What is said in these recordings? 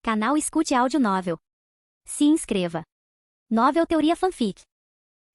Canal Escute Áudio Novel. Se inscreva. Novel Teoria Fanfic.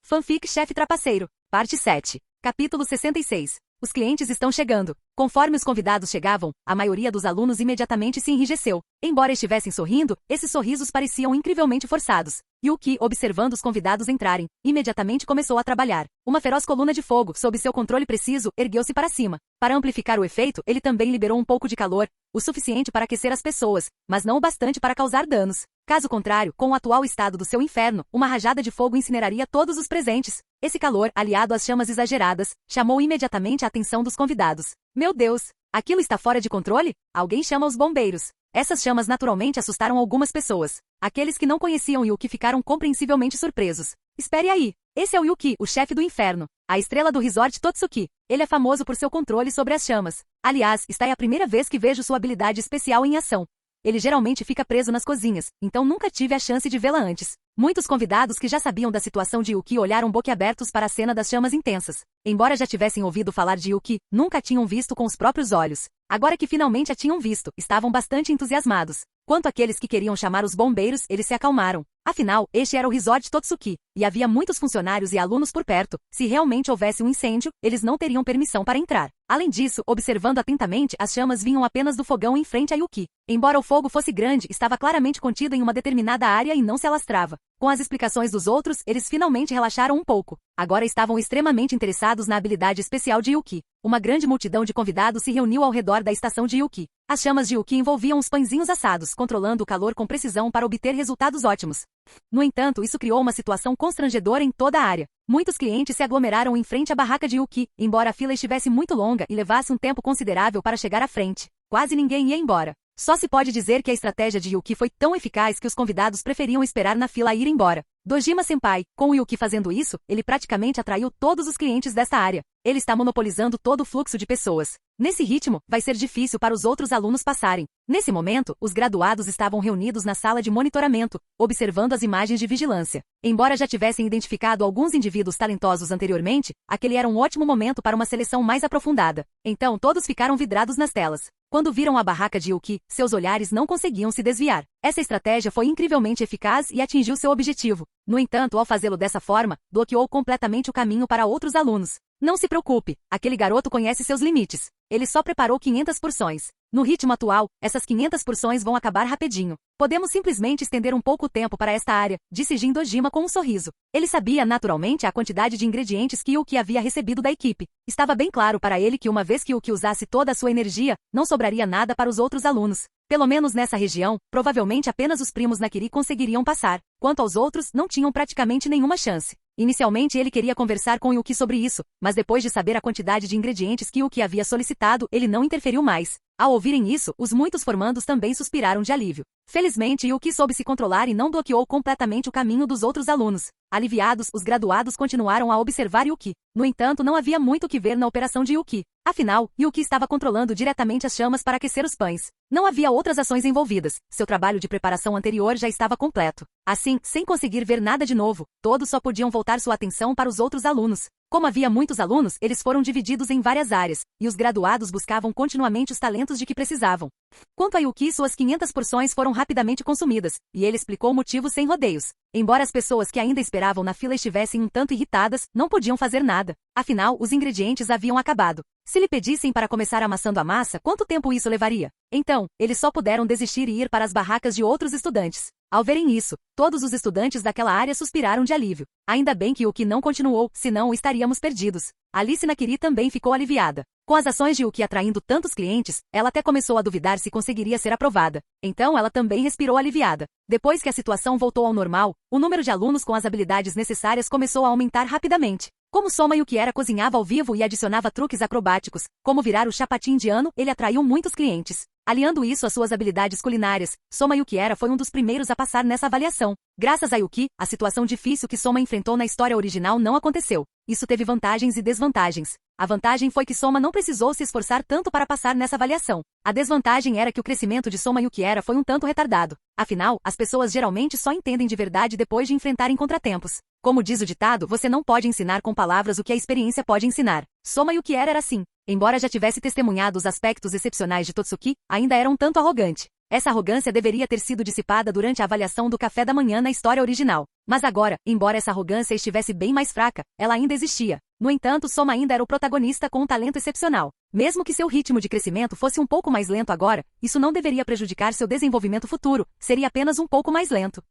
Fanfic Chefe Trapaceiro, Parte 7. Capítulo 66. Os clientes estão chegando. Conforme os convidados chegavam, a maioria dos alunos imediatamente se enrijeceu. Embora estivessem sorrindo, esses sorrisos pareciam incrivelmente forçados. Yuki, observando os convidados entrarem, imediatamente começou a trabalhar. Uma feroz coluna de fogo, sob seu controle preciso, ergueu-se para cima. Para amplificar o efeito, ele também liberou um pouco de calor, o suficiente para aquecer as pessoas, mas não o bastante para causar danos. Caso contrário, com o atual estado do seu inferno, uma rajada de fogo incineraria todos os presentes. Esse calor, aliado às chamas exageradas, chamou imediatamente a atenção dos convidados. Meu Deus! Aquilo está fora de controle? Alguém chama os bombeiros. Essas chamas naturalmente assustaram algumas pessoas. Aqueles que não conheciam Yuki ficaram compreensivelmente surpresos. Espere aí! Esse é o Yuki, o chefe do inferno. A estrela do resort Totsuki. Ele é famoso por seu controle sobre as chamas. Aliás, esta é a primeira vez que vejo sua habilidade especial em ação. Ele geralmente fica preso nas cozinhas, então nunca tive a chance de vê-la antes. Muitos convidados que já sabiam da situação de Yuki olharam boquiabertos para a cena das chamas intensas. Embora já tivessem ouvido falar de Yuki, nunca a tinham visto com os próprios olhos. Agora que finalmente a tinham visto, estavam bastante entusiasmados. Quanto àqueles que queriam chamar os bombeiros, eles se acalmaram. Afinal, este era o resort Totsuki, e havia muitos funcionários e alunos por perto. Se realmente houvesse um incêndio, eles não teriam permissão para entrar. Além disso, observando atentamente, as chamas vinham apenas do fogão em frente a Yuki. Embora o fogo fosse grande, estava claramente contido em uma determinada área e não se alastrava. Com as explicações dos outros, eles finalmente relaxaram um pouco. Agora estavam extremamente interessados na habilidade especial de Yuki. Uma grande multidão de convidados se reuniu ao redor da estação de Yuki. As chamas de Yuki envolviam os pãezinhos assados, controlando o calor com precisão para obter resultados ótimos. No entanto, isso criou uma situação constrangedora em toda a área. Muitos clientes se aglomeraram em frente à barraca de Yuki, embora a fila estivesse muito longa e levasse um tempo considerável para chegar à frente. Quase ninguém ia embora. Só se pode dizer que a estratégia de Yuki foi tão eficaz que os convidados preferiam esperar na fila a ir embora. Dojima-senpai, com o Yuki fazendo isso, ele praticamente atraiu todos os clientes desta área. Ele está monopolizando todo o fluxo de pessoas. Nesse ritmo, vai ser difícil para os outros alunos passarem. Nesse momento, os graduados estavam reunidos na sala de monitoramento, observando as imagens de vigilância. Embora já tivessem identificado alguns indivíduos talentosos anteriormente, aquele era um ótimo momento para uma seleção mais aprofundada. Então, todos ficaram vidrados nas telas. Quando viram a barraca de Yuki, seus olhares não conseguiam se desviar. Essa estratégia foi incrivelmente eficaz e atingiu seu objetivo. No entanto, ao fazê-lo dessa forma, bloqueou completamente o caminho para outros alunos. Não se preocupe, aquele garoto conhece seus limites. Ele só preparou 500 porções. No ritmo atual, essas 500 porções vão acabar rapidinho. Podemos simplesmente estender um pouco o tempo para esta área, disse Jin Dojima com um sorriso. Ele sabia, naturalmente, a quantidade de ingredientes que Yuki havia recebido da equipe. Estava bem claro para ele que uma vez que Yuki usasse toda a sua energia, não sobraria nada para os outros alunos. Pelo menos nessa região, provavelmente apenas os primos Nakiri conseguiriam passar. Quanto aos outros, não tinham praticamente nenhuma chance. Inicialmente ele queria conversar com Yuki sobre isso, mas depois de saber a quantidade de ingredientes que Yuki havia solicitado, ele não interferiu mais. Ao ouvirem isso, os muitos formandos também suspiraram de alívio. Felizmente, Yuki soube se controlar e não bloqueou completamente o caminho dos outros alunos. Aliviados, os graduados continuaram a observar Yuki. No entanto, não havia muito o que ver na operação de Yuki. Afinal, Yuki estava controlando diretamente as chamas para aquecer os pães. Não havia outras ações envolvidas. Seu trabalho de preparação anterior já estava completo. Assim, sem conseguir ver nada de novo, todos só podiam voltar sua atenção para os outros alunos. Como havia muitos alunos, eles foram divididos em várias áreas, e os graduados buscavam continuamente os talentos de que precisavam. Quanto a Yuki, suas 500 porções foram rapidamente consumidas, e ele explicou o motivo sem rodeios. Embora as pessoas que ainda esperavam na fila estivessem um tanto irritadas, não podiam fazer nada. Afinal, os ingredientes haviam acabado. Se lhe pedissem para começar amassando a massa, quanto tempo isso levaria? Então, eles só puderam desistir e ir para as barracas de outros estudantes. Ao verem isso, todos os estudantes daquela área suspiraram de alívio. Ainda bem que Yuki não continuou, senão estaríamos perdidos. Alice Nakiri também ficou aliviada. Com as ações de Yuki atraindo tantos clientes, ela até começou a duvidar se conseguiria ser aprovada. Então ela também respirou aliviada. Depois que a situação voltou ao normal, o número de alunos com as habilidades necessárias começou a aumentar rapidamente. Como Soma Yukiera cozinhava ao vivo e adicionava truques acrobáticos, como virar o chapati indiano, ele atraiu muitos clientes. Aliando isso às suas habilidades culinárias, Soma Yukiera foi um dos primeiros a passar nessa avaliação. Graças a Yuki, a situação difícil que Soma enfrentou na história original não aconteceu. Isso teve vantagens e desvantagens. A vantagem foi que Soma não precisou se esforçar tanto para passar nessa avaliação. A desvantagem era que o crescimento de Soma Yukiera foi um tanto retardado. Afinal, as pessoas geralmente só entendem de verdade depois de enfrentarem contratempos. Como diz o ditado, você não pode ensinar com palavras o que a experiência pode ensinar. Soma Yukiera era assim. Embora já tivesse testemunhado os aspectos excepcionais de Totsuki, ainda era um tanto arrogante. Essa arrogância deveria ter sido dissipada durante a avaliação do café da manhã na história original. Mas agora, embora essa arrogância estivesse bem mais fraca, ela ainda existia. No entanto, Soma ainda era o protagonista com um talento excepcional. Mesmo que seu ritmo de crescimento fosse um pouco mais lento agora, isso não deveria prejudicar seu desenvolvimento futuro, seria apenas um pouco mais lento.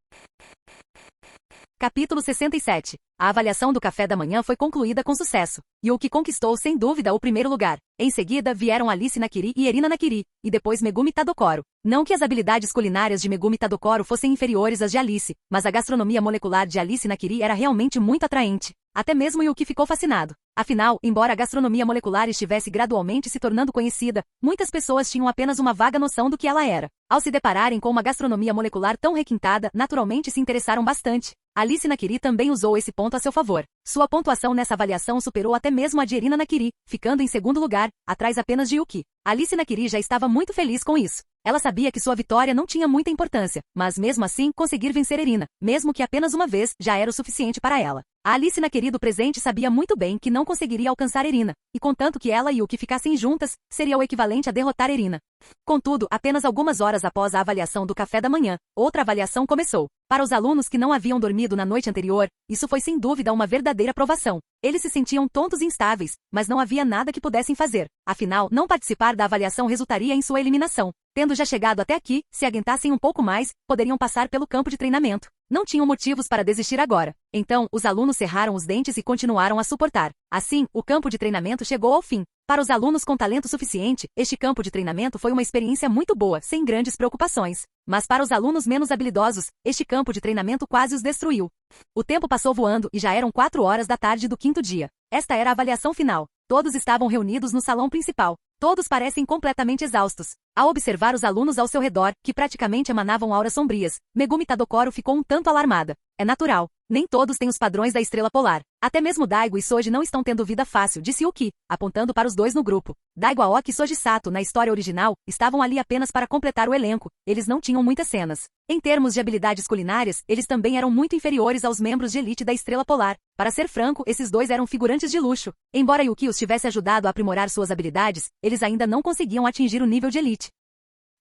Capítulo 67. A avaliação do café da manhã foi concluída com sucesso, e o que conquistou sem dúvida o primeiro lugar. Em seguida vieram Alice Nakiri e Erina Nakiri, e depois Megumi Tadokoro. Não que as habilidades culinárias de Megumi Tadokoro fossem inferiores às de Alice, mas a gastronomia molecular de Alice Nakiri era realmente muito atraente. Até mesmo Yuki ficou fascinado. Afinal, embora a gastronomia molecular estivesse gradualmente se tornando conhecida, muitas pessoas tinham apenas uma vaga noção do que ela era. Ao se depararem com uma gastronomia molecular tão requintada, naturalmente se interessaram bastante. Alice Nakiri também usou esse ponto a seu favor. Sua pontuação nessa avaliação superou até mesmo a de Erina Nakiri, ficando em segundo lugar, atrás apenas de Yuki. Alice Nakiri já estava muito feliz com isso. Ela sabia que sua vitória não tinha muita importância, mas mesmo assim conseguir vencer Erina, mesmo que apenas uma vez, já era o suficiente para ela. A Alice Nakiri do presente sabia muito bem que não conseguiria alcançar Erina, e contanto que ela e Yuki ficassem juntas, seria o equivalente a derrotar Erina. Contudo, apenas algumas horas após a avaliação do café da manhã, outra avaliação começou. Para os alunos que não haviam dormido na noite anterior, isso foi sem dúvida uma verdadeira provação. Eles se sentiam tontos e instáveis, mas não havia nada que pudessem fazer. Afinal, não participar da avaliação resultaria em sua eliminação. Tendo já chegado até aqui, se aguentassem um pouco mais, poderiam passar pelo campo de treinamento. Não tinham motivos para desistir agora. Então, os alunos cerraram os dentes e continuaram a suportar. Assim, o campo de treinamento chegou ao fim. Para os alunos com talento suficiente, este campo de treinamento foi uma experiência muito boa, sem grandes preocupações. Mas para os alunos menos habilidosos, este campo de treinamento quase os destruiu. O tempo passou voando e já eram 4 horas da tarde do quinto dia. Esta era a avaliação final. Todos estavam reunidos no salão principal. Todos parecem completamente exaustos. Ao observar os alunos ao seu redor, que praticamente emanavam auras sombrias, Megumi Tadokoro ficou um tanto alarmada. É natural. Nem todos têm os padrões da estrela polar. Até mesmo Daigo e Soji não estão tendo vida fácil, disse Yuki, apontando para os dois no grupo. Daigo Aoki e Soji Sato, na história original, estavam ali apenas para completar o elenco. Eles não tinham muitas cenas. Em termos de habilidades culinárias, eles também eram muito inferiores aos membros de elite da estrela polar. Para ser franco, esses dois eram figurantes de luxo. Embora Yuki os tivesse ajudado a aprimorar suas habilidades, eles ainda não conseguiam atingir o nível de elite.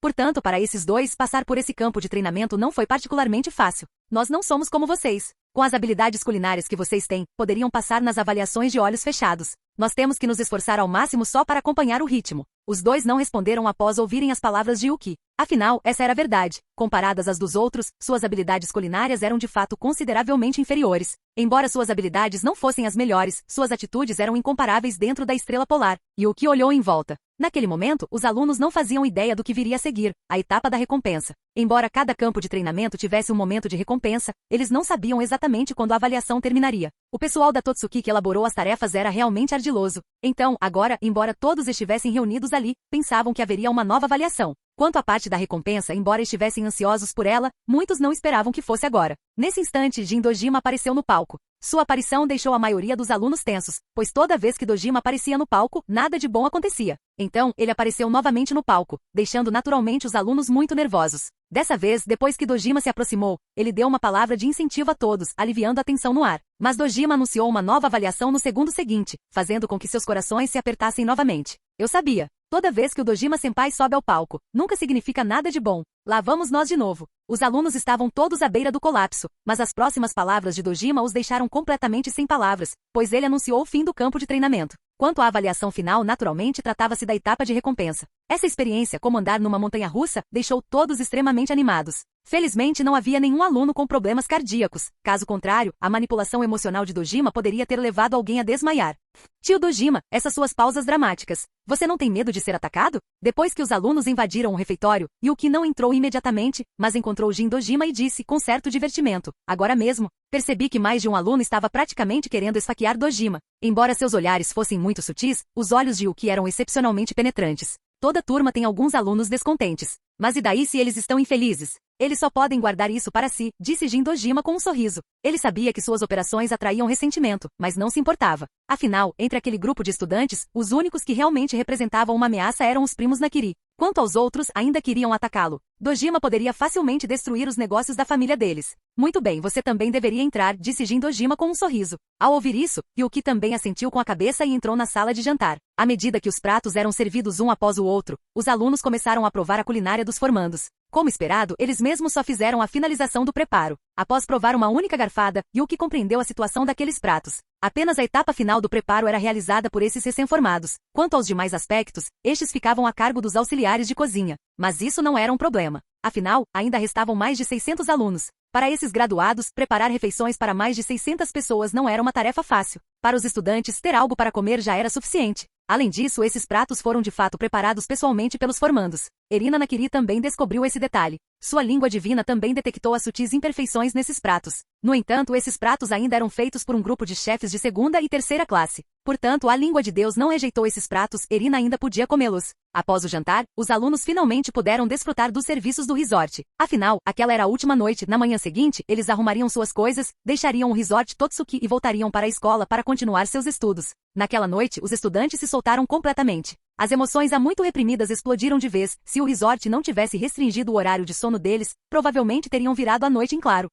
Portanto, para esses dois, passar por esse campo de treinamento não foi particularmente fácil. Nós não somos como vocês. Com as habilidades culinárias que vocês têm, poderiam passar nas avaliações de olhos fechados. Nós temos que nos esforçar ao máximo só para acompanhar o ritmo. Os dois não responderam após ouvirem as palavras de Yuki. Afinal, essa era a verdade. Comparadas às dos outros, suas habilidades culinárias eram de fato consideravelmente inferiores. Embora suas habilidades não fossem as melhores, suas atitudes eram incomparáveis dentro da estrela polar. Yuki olhou em volta. Naquele momento, os alunos não faziam ideia do que viria a seguir, a etapa da recompensa. Embora cada campo de treinamento tivesse um momento de recompensa, eles não sabiam exatamente quando a avaliação terminaria. O pessoal da Totsuki que elaborou as tarefas era realmente ardiloso. Então, agora, embora todos estivessem reunidos ali, pensavam que haveria uma nova avaliação. Quanto à parte da recompensa, embora estivessem ansiosos por ela, muitos não esperavam que fosse agora. Nesse instante, Jin Dojima apareceu no palco. Sua aparição deixou a maioria dos alunos tensos, pois toda vez que Dojima aparecia no palco, nada de bom acontecia. Então, ele apareceu novamente no palco, deixando naturalmente os alunos muito nervosos. Dessa vez, depois que Dojima se aproximou, ele deu uma palavra de incentivo a todos, aliviando a tensão no ar. Mas Dojima anunciou uma nova avaliação no segundo seguinte, fazendo com que seus corações se apertassem novamente. Eu sabia. Toda vez que o Dojima-senpai sobe ao palco, nunca significa nada de bom. Lá vamos nós de novo. Os alunos estavam todos à beira do colapso, mas as próximas palavras de Dojima os deixaram completamente sem palavras, pois ele anunciou o fim do campo de treinamento. Quanto à avaliação final, naturalmente tratava-se da etapa de recompensa. Essa experiência, como andar numa montanha-russa, deixou todos extremamente animados. Felizmente não havia nenhum aluno com problemas cardíacos. Caso contrário, a manipulação emocional de Dojima poderia ter levado alguém a desmaiar. Tio Dojima, essas suas pausas dramáticas. Você não tem medo de ser atacado? Depois que os alunos invadiram o refeitório, Yuki não entrou imediatamente, mas encontrou Jin Dojima e disse com certo divertimento. Agora mesmo, percebi que mais de um aluno estava praticamente querendo esfaquear Dojima. Embora seus olhares fossem muito sutis, os olhos de Yuki eram excepcionalmente penetrantes. Toda turma tem alguns alunos descontentes. Mas e daí se eles estão infelizes? Eles só podem guardar isso para si, disse Jin Dojima com um sorriso. Ele sabia que suas operações atraíam ressentimento, mas não se importava. Afinal, entre aquele grupo de estudantes, os únicos que realmente representavam uma ameaça eram os primos Nakiri. Quanto aos outros, ainda queriam atacá-lo. Dojima poderia facilmente destruir os negócios da família deles. Muito bem, você também deveria entrar, disse Jin Dojima com um sorriso. Ao ouvir isso, Yuki também assentiu com a cabeça e entrou na sala de jantar. À medida que os pratos eram servidos um após o outro, os alunos começaram a provar a culinária dos formandos. Como esperado, eles mesmos só fizeram a finalização do preparo. Após provar uma única garfada, Yuki compreendeu a situação daqueles pratos. Apenas a etapa final do preparo era realizada por esses recém-formados. Quanto aos demais aspectos, estes ficavam a cargo dos auxiliares de cozinha. Mas isso não era um problema. Afinal, ainda restavam mais de 600 alunos. Para esses graduados, preparar refeições para mais de 600 pessoas não era uma tarefa fácil. Para os estudantes, ter algo para comer já era suficiente. Além disso, esses pratos foram de fato preparados pessoalmente pelos formandos. Erina Nakiri também descobriu esse detalhe. Sua língua divina também detectou as sutis imperfeições nesses pratos. No entanto, esses pratos ainda eram feitos por um grupo de chefes de segunda e terceira classe. Portanto, a língua de Deus não rejeitou esses pratos, Erina ainda podia comê-los. Após o jantar, os alunos finalmente puderam desfrutar dos serviços do resort. Afinal, aquela era a última noite. Na manhã seguinte, eles arrumariam suas coisas, deixariam o resort Totsuki e voltariam para a escola para continuar seus estudos. Naquela noite, os estudantes se soltaram completamente. As emoções há muito reprimidas explodiram de vez. Se o resort não tivesse restringido o horário de sono deles, provavelmente teriam virado a noite em claro.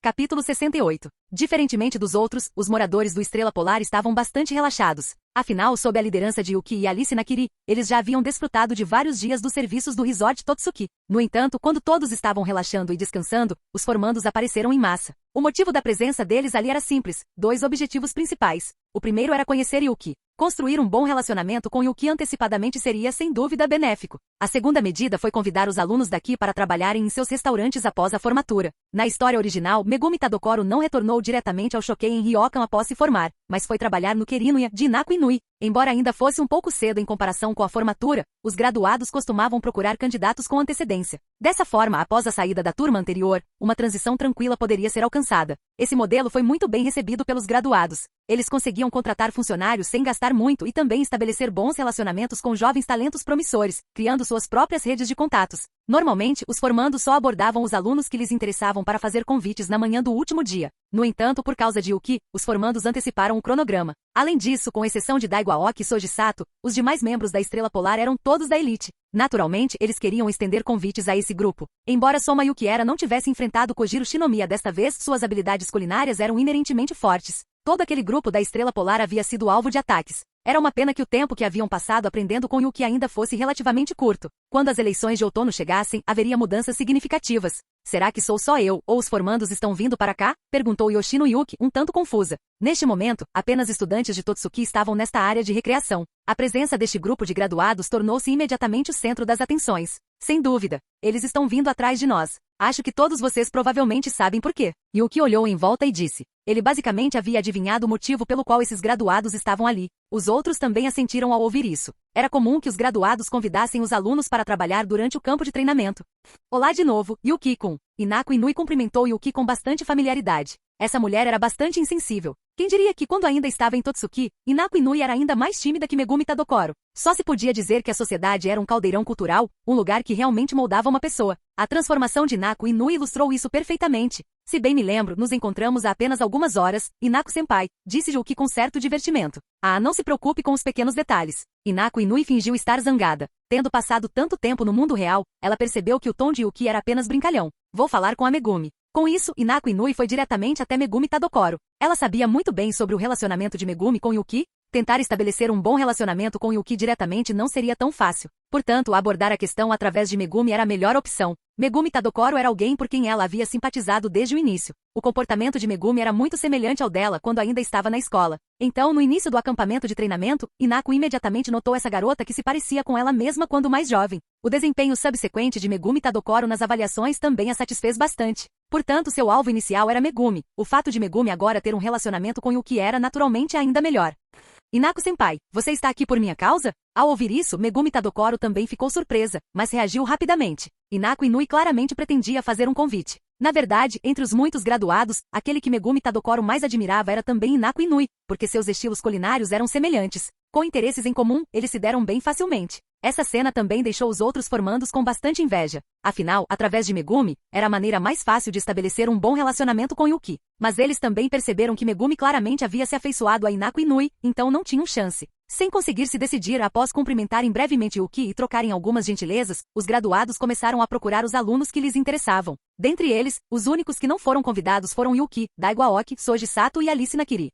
Capítulo 68. Diferentemente dos outros, os moradores do Estrela Polar estavam bastante relaxados. Afinal, sob a liderança de Yuki e Alice Nakiri, eles já haviam desfrutado de vários dias dos serviços do resort Totsuki. No entanto, quando todos estavam relaxando e descansando, os formandos apareceram em massa. O motivo da presença deles ali era simples, 2 objetivos principais. O primeiro era conhecer Yuki. Construir um bom relacionamento com Yuki antecipadamente seria, sem dúvida, benéfico. A segunda medida foi convidar os alunos daqui para trabalharem em seus restaurantes após a formatura. Na história original, Megumi Tadokoro não retornou diretamente ao Shokkei em Ryokan após se formar, mas foi trabalhar no Kerinuya de Inaku Inui. Embora ainda fosse um pouco cedo em comparação com a formatura, os graduados costumavam procurar candidatos com antecedência. Dessa forma, após a saída da turma anterior, uma transição tranquila poderia ser alcançada. Esse modelo foi muito bem recebido pelos graduados. Eles conseguiam contratar funcionários sem gastar muito e também estabelecer bons relacionamentos com jovens talentos promissores, criando suas próprias redes de contatos. Normalmente, os formandos só abordavam os alunos que lhes interessavam para fazer convites na manhã do último dia. No entanto, por causa de Yuki, os formandos anteciparam o cronograma. Além disso, com exceção de Daigo Aoki e Soji Sato, os demais membros da Estrela Polar eram todos da elite. Naturalmente, eles queriam estender convites a esse grupo. Embora Soma Yukiera não tivesse enfrentado Kojiro Shinomiya desta vez, suas habilidades culinárias eram inerentemente fortes. Todo aquele grupo da Estrela Polar havia sido alvo de ataques. Era uma pena que o tempo que haviam passado aprendendo com Yuki ainda fosse relativamente curto. Quando as eleições de outono chegassem, haveria mudanças significativas. Será que sou só eu, ou os formandos estão vindo para cá? Perguntou Yoshino Yuki, um tanto confusa. Neste momento, apenas estudantes de Totsuki estavam nesta área de recreação. A presença deste grupo de graduados tornou-se imediatamente o centro das atenções. Sem dúvida, eles estão vindo atrás de nós. Acho que todos vocês provavelmente sabem por quê. Yuki olhou em volta e disse. Ele basicamente havia adivinhado o motivo pelo qual esses graduados estavam ali. Os outros também assentiram ao ouvir isso. Era comum que os graduados convidassem os alunos para trabalhar durante o campo de treinamento. Olá de novo, Yuki-kun. Inaku Inui cumprimentou Yuki com bastante familiaridade. Essa mulher era bastante insensível. Quem diria que quando ainda estava em Totsuki, Inaku Inui era ainda mais tímida que Megumi Tadokoro. Só se podia dizer que a sociedade era um caldeirão cultural, um lugar que realmente moldava uma pessoa. A transformação de Inaku Inui ilustrou isso perfeitamente. Se bem me lembro, nos encontramos há apenas algumas horas, Inaku-senpai, disse Yuki com certo divertimento. Ah, não se preocupe com os pequenos detalhes. Inaku Inui fingiu estar zangada. Tendo passado tanto tempo no mundo real, ela percebeu que o tom de Yuki era apenas brincalhão. Vou falar com a Megumi. Com isso, Inaku Inui foi diretamente até Megumi Tadokoro. Ela sabia muito bem sobre o relacionamento de Megumi com Yuki. Tentar estabelecer um bom relacionamento com Yuki diretamente não seria tão fácil. Portanto, abordar a questão através de Megumi era a melhor opção. Megumi Tadokoro era alguém por quem ela havia simpatizado desde o início. O comportamento de Megumi era muito semelhante ao dela quando ainda estava na escola. Então, no início do acampamento de treinamento, Inaku imediatamente notou essa garota que se parecia com ela mesma quando mais jovem. O desempenho subsequente de Megumi Tadokoro nas avaliações também a satisfez bastante. Portanto, seu alvo inicial era Megumi. O fato de Megumi agora ter um relacionamento com Yuki era naturalmente ainda melhor. Inaku-senpai, você está aqui por minha causa? Ao ouvir isso, Megumi Tadokoro também ficou surpresa, mas reagiu rapidamente. Inaku Inui claramente pretendia fazer um convite. Na verdade, entre os muitos graduados, aquele que Megumi Tadokoro mais admirava era também Inaku Inui, porque seus estilos culinários eram semelhantes. Com interesses em comum, eles se deram bem facilmente. Essa cena também deixou os outros formandos com bastante inveja. Afinal, através de Megumi, era a maneira mais fácil de estabelecer um bom relacionamento com Yuki. Mas eles também perceberam que Megumi claramente havia se afeiçoado a Inaku Inui, então não tinham chance. Sem conseguir se decidir após cumprimentarem brevemente Yuki e trocarem algumas gentilezas, os graduados começaram a procurar os alunos que lhes interessavam. Dentre eles, os únicos que não foram convidados foram Yuki, Daigo Aoki, Soji Sato e Alice Nakiri.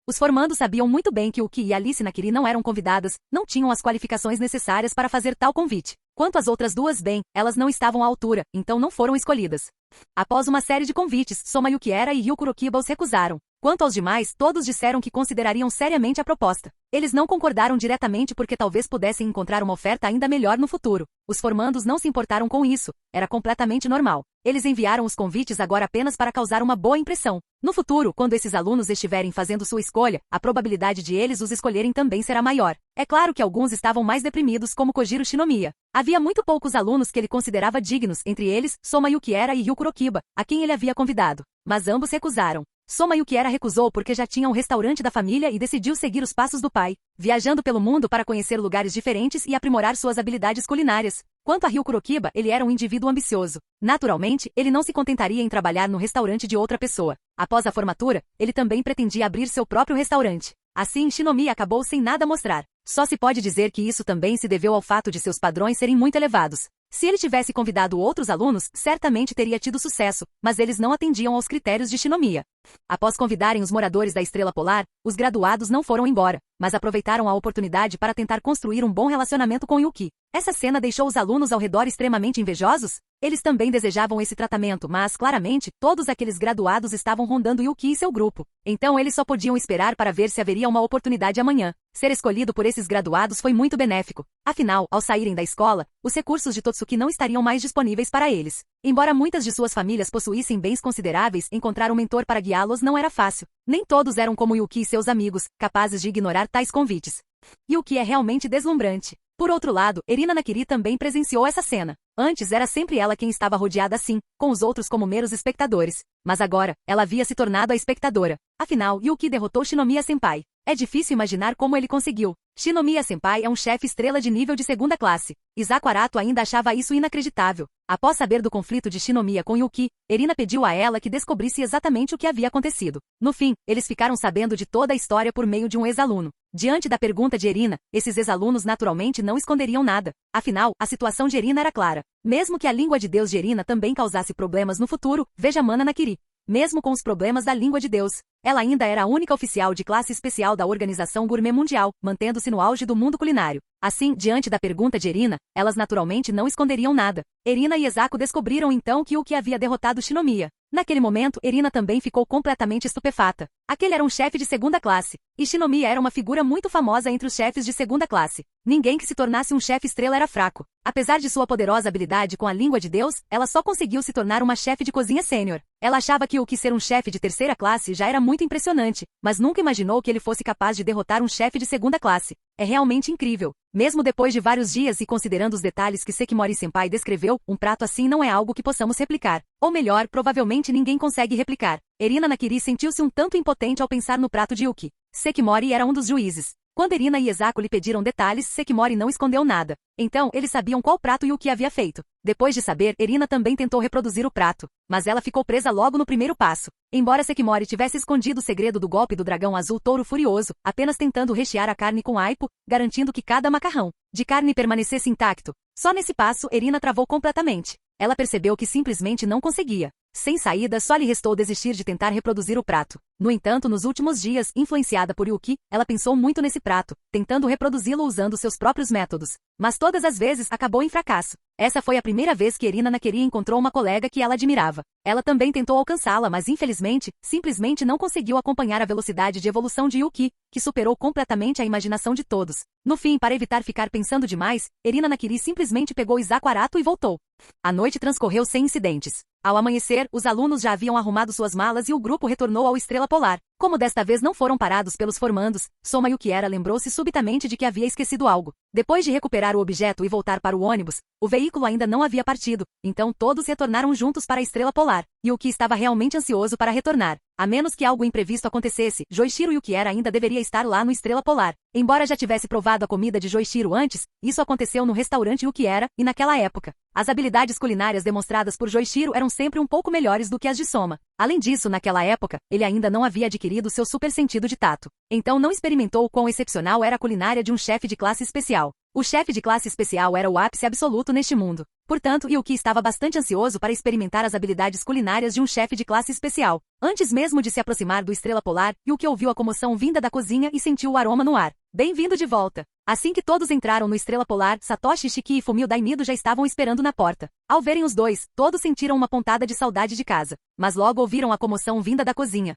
Os formandos sabiam muito bem que Yuki e Alice Nakiri não eram convidadas, não tinham as qualificações necessárias para fazer tal convite. Quanto às outras duas, bem, elas não estavam à altura, então não foram escolhidas. Após uma série de convites, Soma Yukiera e Ryu Kurokiba os recusaram. Quanto aos demais, todos disseram que considerariam seriamente a proposta. Eles não concordaram diretamente porque talvez pudessem encontrar uma oferta ainda melhor no futuro. Os formandos não se importaram com isso. Era completamente normal. Eles enviaram os convites agora apenas para causar uma boa impressão. No futuro, quando esses alunos estiverem fazendo sua escolha, a probabilidade de eles os escolherem também será maior. É claro que alguns estavam mais deprimidos, como Kojiro Shinomiya. Havia muito poucos alunos que ele considerava dignos, entre eles, Soma Yukiera e Ryu Kurokiba, a quem ele havia convidado. Mas ambos recusaram. Soma Yukiera recusou porque já tinha um restaurante da família e decidiu seguir os passos do pai, viajando pelo mundo para conhecer lugares diferentes e aprimorar suas habilidades culinárias. Quanto a Ryu Kurokiba, ele era um indivíduo ambicioso. Naturalmente, ele não se contentaria em trabalhar no restaurante de outra pessoa. Após a formatura, ele também pretendia abrir seu próprio restaurante. Assim, Shinomiya acabou sem nada a mostrar. Só se pode dizer que isso também se deveu ao fato de seus padrões serem muito elevados. Se ele tivesse convidado outros alunos, certamente teria tido sucesso, mas eles não atendiam aos critérios de Shinomiya. Após convidarem os moradores da Estrela Polar, os graduados não foram embora, mas aproveitaram a oportunidade para tentar construir um bom relacionamento com Yuki. Essa cena deixou os alunos ao redor extremamente invejosos? Eles também desejavam esse tratamento, mas, claramente, todos aqueles graduados estavam rondando Yuki e seu grupo. Então eles só podiam esperar para ver se haveria uma oportunidade amanhã. Ser escolhido por esses graduados foi muito benéfico. Afinal, ao saírem da escola, os recursos de Totsuki não estariam mais disponíveis para eles. Embora muitas de suas famílias possuíssem bens consideráveis, encontrar um mentor para guiá-los não era fácil. Nem todos eram como Yuki e seus amigos, capazes de ignorar tais convites. Yuki é realmente deslumbrante. Por outro lado, Erina Nakiri também presenciou essa cena. Antes era sempre ela quem estava rodeada assim, com os outros como meros espectadores. Mas agora, ela havia se tornado a espectadora. Afinal, Yuki derrotou Shinomiya Senpai. É difícil imaginar como ele conseguiu. Shinomiya Senpai é um chefe estrela de nível de segunda classe. Isako Arato ainda achava isso inacreditável. Após saber do conflito de Shinomiya com Yuki, Erina pediu a ela que descobrisse exatamente o que havia acontecido. No fim, eles ficaram sabendo de toda a história por meio de um ex-aluno. Diante da pergunta de Erina, esses ex-alunos naturalmente não esconderiam nada. Afinal, a situação de Erina era clara. Mesmo que a língua de Deus de Erina também causasse problemas no futuro, veja Mana Nakiri. Mesmo com os problemas da língua de Deus, ela ainda era a única oficial de classe especial da Organização Gourmet Mundial, mantendo-se no auge do mundo culinário. Assim, diante da pergunta de Erina, elas naturalmente não esconderiam nada. Erina e Isako descobriram então que Yuki havia derrotado Shinomiya. Naquele momento, Erina também ficou completamente estupefata. Aquele era um chefe de segunda classe, e Shinomiya era uma figura muito famosa entre os chefes de segunda classe. Ninguém que se tornasse um chefe estrela era fraco. Apesar de sua poderosa habilidade com a língua de Deus, ela só conseguiu se tornar uma chefe de cozinha sênior. Ela achava que Yuki ser um chefe de terceira classe já era muito impressionante, mas nunca imaginou que ele fosse capaz de derrotar um chefe de segunda classe. É realmente incrível. Mesmo depois de vários dias e considerando os detalhes que Sekimori Senpai descreveu, um prato assim não é algo que possamos replicar. Ou melhor, provavelmente ninguém consegue replicar. Erina Nakiri sentiu-se um tanto impotente ao pensar no prato de Yuki. Sekimori era um dos juízes. Quando Erina e Isako lhe pediram detalhes, Sekimori não escondeu nada. Então, eles sabiam qual prato Yuki havia feito. Depois de saber, Erina também tentou reproduzir o prato. Mas ela ficou presa logo no primeiro passo. Embora Sekimori tivesse escondido o segredo do golpe do dragão azul touro furioso, apenas tentando rechear a carne com aipo, garantindo que cada macarrão de carne permanecesse intacto. Só nesse passo, Erina travou completamente. Ela percebeu que simplesmente não conseguia. Sem saída, só lhe restou desistir de tentar reproduzir o prato. No entanto, nos últimos dias, influenciada por Yuki, ela pensou muito nesse prato, tentando reproduzi-lo usando seus próprios métodos. Mas todas as vezes acabou em fracasso. Essa foi a primeira vez que Erina Nakiri encontrou uma colega que ela admirava. Ela também tentou alcançá-la, mas infelizmente, simplesmente não conseguiu acompanhar a velocidade de evolução de Yuki, que superou completamente a imaginação de todos. No fim, para evitar ficar pensando demais, Erina Nakiri simplesmente pegou Isako Arato e voltou. A noite transcorreu sem incidentes. Ao amanhecer, os alunos já haviam arrumado suas malas e o grupo retornou ao Estrela Polar. Como desta vez não foram parados pelos formandos, Soma Yukiera lembrou-se subitamente de que havia esquecido algo. Depois de recuperar o objeto e voltar para o ônibus, o veículo ainda não havia partido, então todos retornaram juntos para a Estrela Polar. Yuki estava realmente ansioso para retornar. A menos que algo imprevisto acontecesse, Joichiro Yukiera ainda deveria estar lá no Estrela Polar. Embora já tivesse provado a comida de Joichiro antes, isso aconteceu no restaurante Yukiera, e naquela época, as habilidades culinárias demonstradas por Joichiro eram sempre um pouco melhores do que as de Soma. Além disso, naquela época, ele ainda não havia adquirido seu super sentido de tato. Então não experimentou o quão excepcional era a culinária de um chefe de classe especial. O chefe de classe especial era o ápice absoluto neste mundo. Portanto, Yuki estava bastante ansioso para experimentar as habilidades culinárias de um chefe de classe especial. Antes mesmo de se aproximar do Estrela Polar, Yuki ouviu a comoção vinda da cozinha e sentiu o aroma no ar. Bem-vindo de volta! Assim que todos entraram no Estrela Polar, Satoshi Shiki e Fumio Daimido já estavam esperando na porta. Ao verem os dois, todos sentiram uma pontada de saudade de casa. Mas logo ouviram a comoção vinda da cozinha.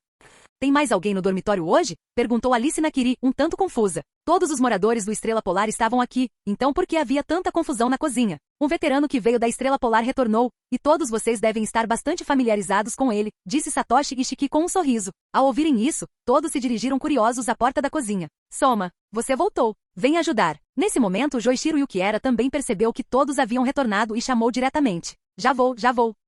Tem mais alguém no dormitório hoje? Perguntou Alice Nakiri, um tanto confusa. Todos os moradores do Estrela Polar estavam aqui, então por que havia tanta confusão na cozinha? Um veterano que veio da Estrela Polar retornou, e todos vocês devem estar bastante familiarizados com ele, disse Satoshi Ishiki com um sorriso. Ao ouvirem isso, todos se dirigiram curiosos à porta da cozinha. Soma, você voltou. Vem ajudar. Nesse momento, Joichiro Yukiera também percebeu que todos haviam retornado e chamou diretamente. Já vou.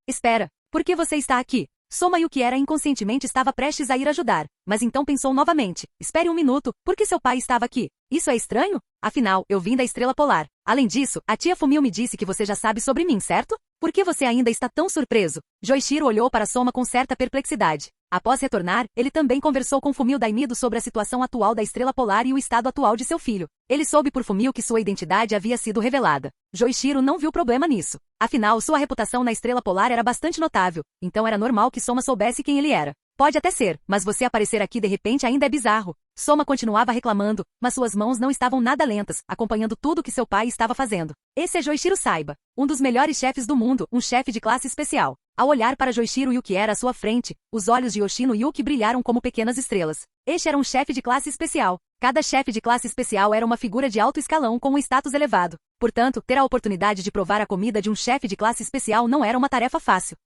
Espera. Por que você está aqui? Soma Yukiera inconscientemente estava prestes a ir ajudar, mas então pensou novamente. Espere um minuto, por que seu pai estava aqui? Isso é estranho? Afinal, eu vim da Estrela Polar. Além disso, a tia Fumio me disse que você já sabe sobre mim, certo? Por que você ainda está tão surpreso? Joichiro olhou para Soma com certa perplexidade. Após retornar, ele também conversou com Fumio Daimido sobre a situação atual da Estrela Polar e o estado atual de seu filho. Ele soube por Fumio que sua identidade havia sido revelada. Joichiro não viu problema nisso. Afinal, sua reputação na Estrela Polar era bastante notável, então era normal que Soma soubesse quem ele era. Pode até ser, mas você aparecer aqui de repente ainda é bizarro. Soma continuava reclamando, mas suas mãos não estavam nada lentas, acompanhando tudo que seu pai estava fazendo. Esse é Joichiro Saiba, um dos melhores chefes do mundo, um chefe de classe especial. Ao olhar para Joichiro Yukiera à sua frente, os olhos de Yoshino Yuki brilharam como pequenas estrelas. Este era um chefe de classe especial. Cada chefe de classe especial era uma figura de alto escalão com um status elevado. Portanto, ter a oportunidade de provar a comida de um chefe de classe especial não era uma tarefa fácil.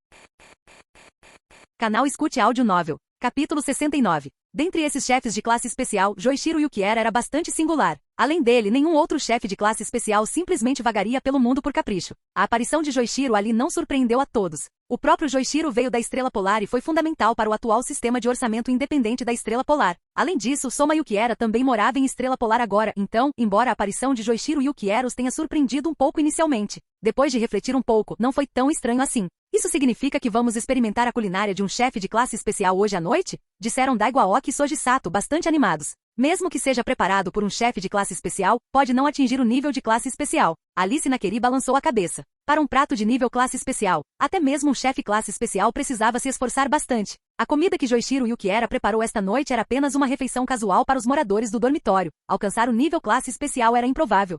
Canal Escute Áudio Novel. Capítulo 69. Dentre esses chefes de classe especial, Joichiro Yukiera era bastante singular. Além dele, nenhum outro chefe de classe especial simplesmente vagaria pelo mundo por capricho. A aparição de Joichiro ali não surpreendeu a todos. O próprio Joichiro veio da Estrela Polar e foi fundamental para o atual sistema de orçamento independente da Estrela Polar. Além disso, Soma Yukiera também morava em Estrela Polar agora, então, embora a aparição de Joichiro Yukiera os tenha surpreendido um pouco inicialmente, depois de refletir um pouco, não foi tão estranho assim. Isso significa que vamos experimentar a culinária de um chefe de classe especial hoje à noite? Disseram Daigo Aoki e Soji Sato bastante animados. Mesmo que seja preparado por um chefe de classe especial, pode não atingir o nível de classe especial. Alice Nakeri balançou a cabeça. Para um prato de nível classe especial, até mesmo um chefe classe especial precisava se esforçar bastante. A comida que Joichiro Yukiera preparou esta noite era apenas uma refeição casual para os moradores do dormitório. Alcançar o nível classe especial era improvável.